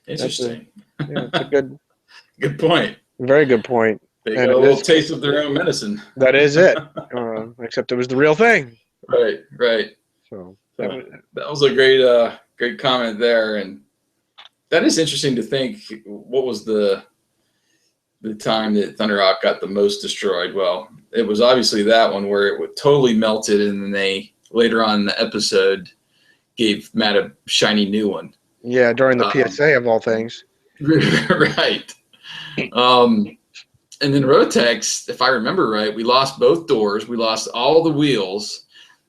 Interesting. It's a good point. Very good point. They got a little taste of their own medicine. That is it. Except it was the real thing. Right. So that was a great comment there, and that is interesting to think. What was the time that Thunderhawk got the most destroyed? Well, it was obviously that one where it would totally melted, and then they later on in the episode gave Matt a shiny new one. Yeah, during the PSA of all things. Right. And then Rotex, if I remember right, we lost both doors, we lost all the wheels,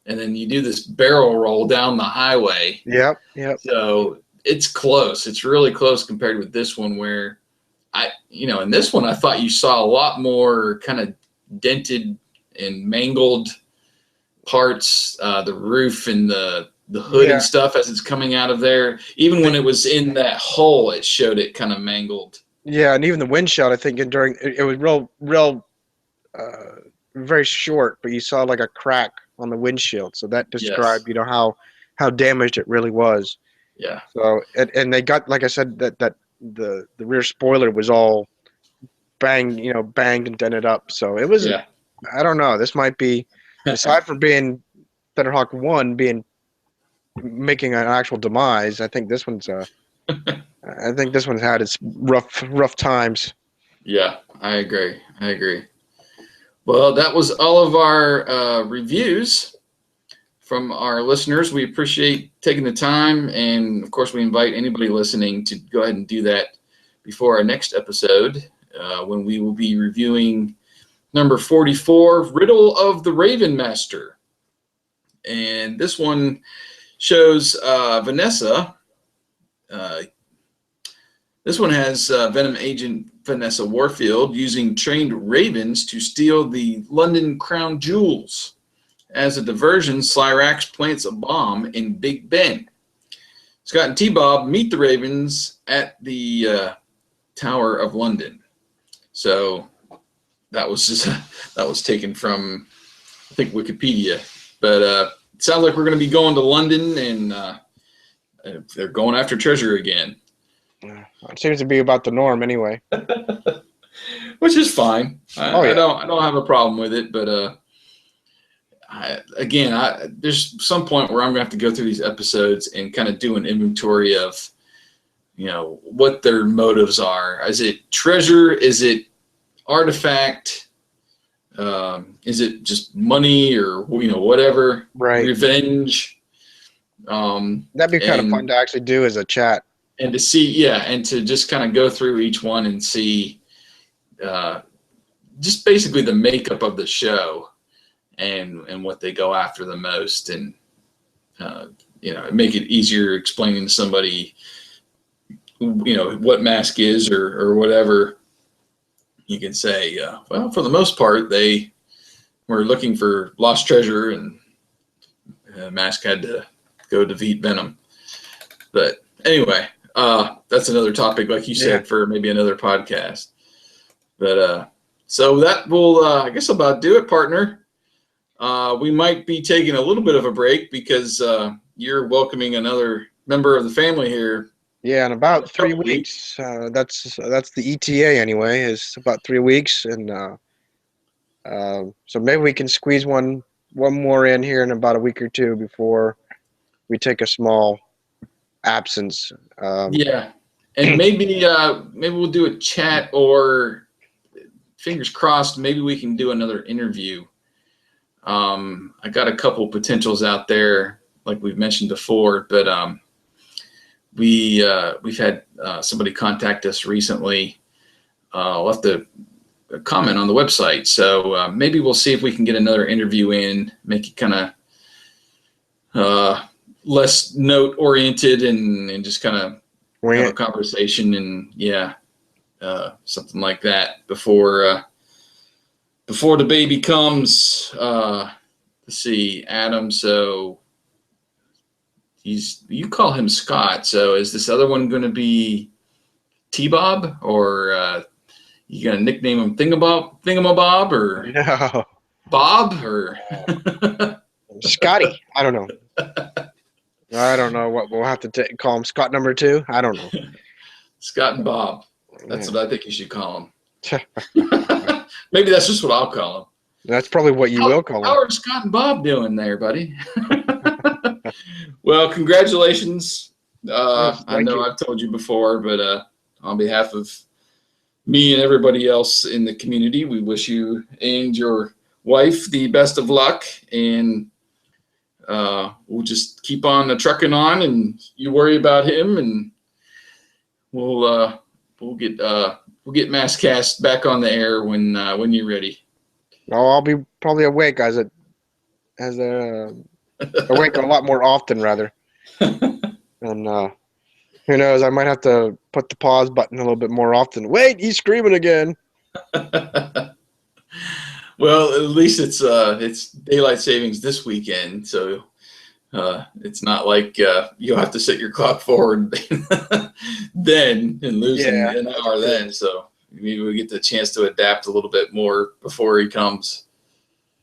and then you do this barrel roll down the highway. Yep. So it's close. It's really close compared with this one, where in this one I thought you saw a lot more kind of dented and mangled parts, the roof and the hood and stuff as it's coming out of there. Even when it was in that hole, it showed it kind of mangled. Yeah, and even the windshield, I think, during it was real, very short, but you saw like a crack on the windshield, so that described, how damaged it really was. Yeah. So and they got, like I said, that the rear spoiler was all banged and dented up. So it was. Yeah. I don't know. This might be, aside from being Thunderhawk 1 making an actual demise, I think this one's had its rough times. Yeah, I agree. Well, that was all of our reviews from our listeners. We appreciate taking the time, and of course we invite anybody listening to go ahead and do that before our next episode, when we will be reviewing number 44, Riddle of the Raven Master. and this one shows Vanessa. This one has Venom agent Vanessa Warfield using trained ravens to steal the London Crown Jewels. As a diversion, Slyrax plants a bomb in Big Ben. Scott and T-Bob meet the ravens at the Tower of London. So that was taken from, I think, Wikipedia. But it sounds like we're going to be going to London, and they're going after treasure again. It seems to be about the norm anyway. Which is fine. I Yeah. don't have a problem with it, but there's some point where I'm gonna have to go through these episodes and kind of do an inventory of, what their motives are. Is it treasure? Is it artifact? Is it just money or whatever? Right. Revenge. That'd be kind of fun to actually do as a chat. And to see, and to just kind of go through each one and see just basically the makeup of the show and what they go after the most, and make it easier explaining to somebody what M.A.S.K is or whatever. You can say, well, for the most part, they were looking for lost treasure, and M.A.S.K had to go defeat Venom. But anyway, that's another topic, like you said, for maybe another podcast. But so that will, I guess, about do it, partner. We might be taking a little bit of a break because you're welcoming another member of the family here. Yeah, in about 3 weeks. That's the ETA anyway. Is about 3 weeks, and so maybe we can squeeze one more in here in about a week or two before we take a small absence. And maybe we'll do a chat, or fingers crossed, maybe we can do another interview. I got a couple potentials out there, like we've mentioned before, but we've had somebody contact us recently. Left a comment on the website, so maybe we'll see if we can get another interview in, make it kind of less note oriented and just kind of have a conversation, and something like that before the baby comes. Let's see, Adam. So you call him Scott. So is this other one going to be T-Bob, or you going to nickname him Thingamabob, or No. Bob, or Scotty? I don't know. I don't know what we'll have to call him. Scott number 2? I don't know. Scott and Bob. That's what I think you should call him. Maybe that's just what I'll call him. That's probably what you will call him. How are Scott and Bob doing there, buddy? Well, congratulations. I know I've told you before, but on behalf of me and everybody else in the community, we wish you and your wife the best of luck, and we'll just keep on trucking on, and you worry about him, and we'll get MASKast back on the air when you're ready. Oh, I'll be probably awake awake a lot more often, rather. And who knows? I might have to put the pause button a little bit more often. Wait, he's screaming again. Well, at least it's daylight savings this weekend, so it's not like you'll have to set your clock forward then and lose an hour then. So maybe we get the chance to adapt a little bit more before he comes.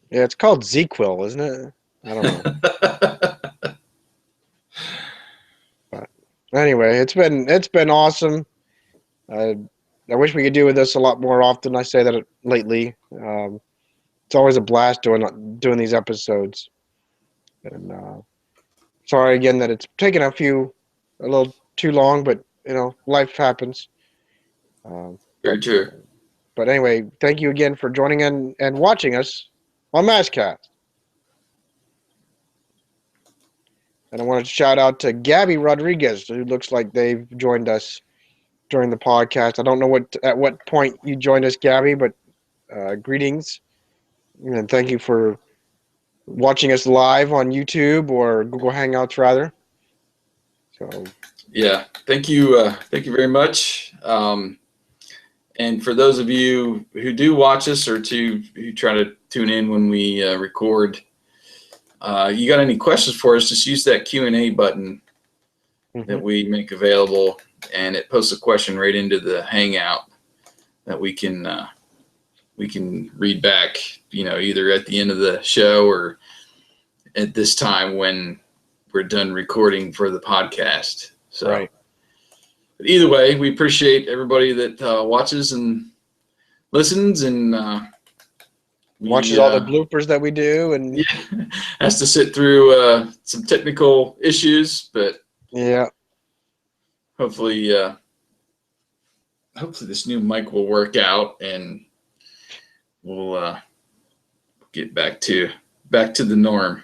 Yeah, it's called ZQL, isn't it? I don't know. But anyway, it's been awesome. I wish we could do this a lot more often. I say that lately. It's always a blast doing these episodes. And sorry again that it's taken a little too long, but life happens. Very true. But anyway, thank you again for joining in and watching us on MASKast. And I wanted to shout out to Gabby Rodriguez, who looks like they've joined us during the podcast. I don't know at what point you joined us, Gabby, but greetings. And thank you for watching us live on YouTube or Google Hangouts rather. So Yeah, thank you very much. And for those of you who do watch us or who try to tune in when we record, you got any questions for us? Just use that Q&A button that we make available, and it posts a question right into the Hangout that we can read back. You know, either at the end of the show or at this time when we're done recording for the podcast. So, right. But either way, we appreciate everybody that watches and listens and Watches all the bloopers that we do, and yeah, has to sit through some technical issues, but yeah, hopefully hopefully this new mic will work out and we'll get back to the norm.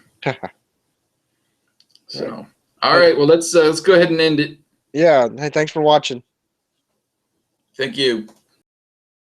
So, all right, well let's go ahead and end it. Yeah. Hey, thanks for watching. Thank you.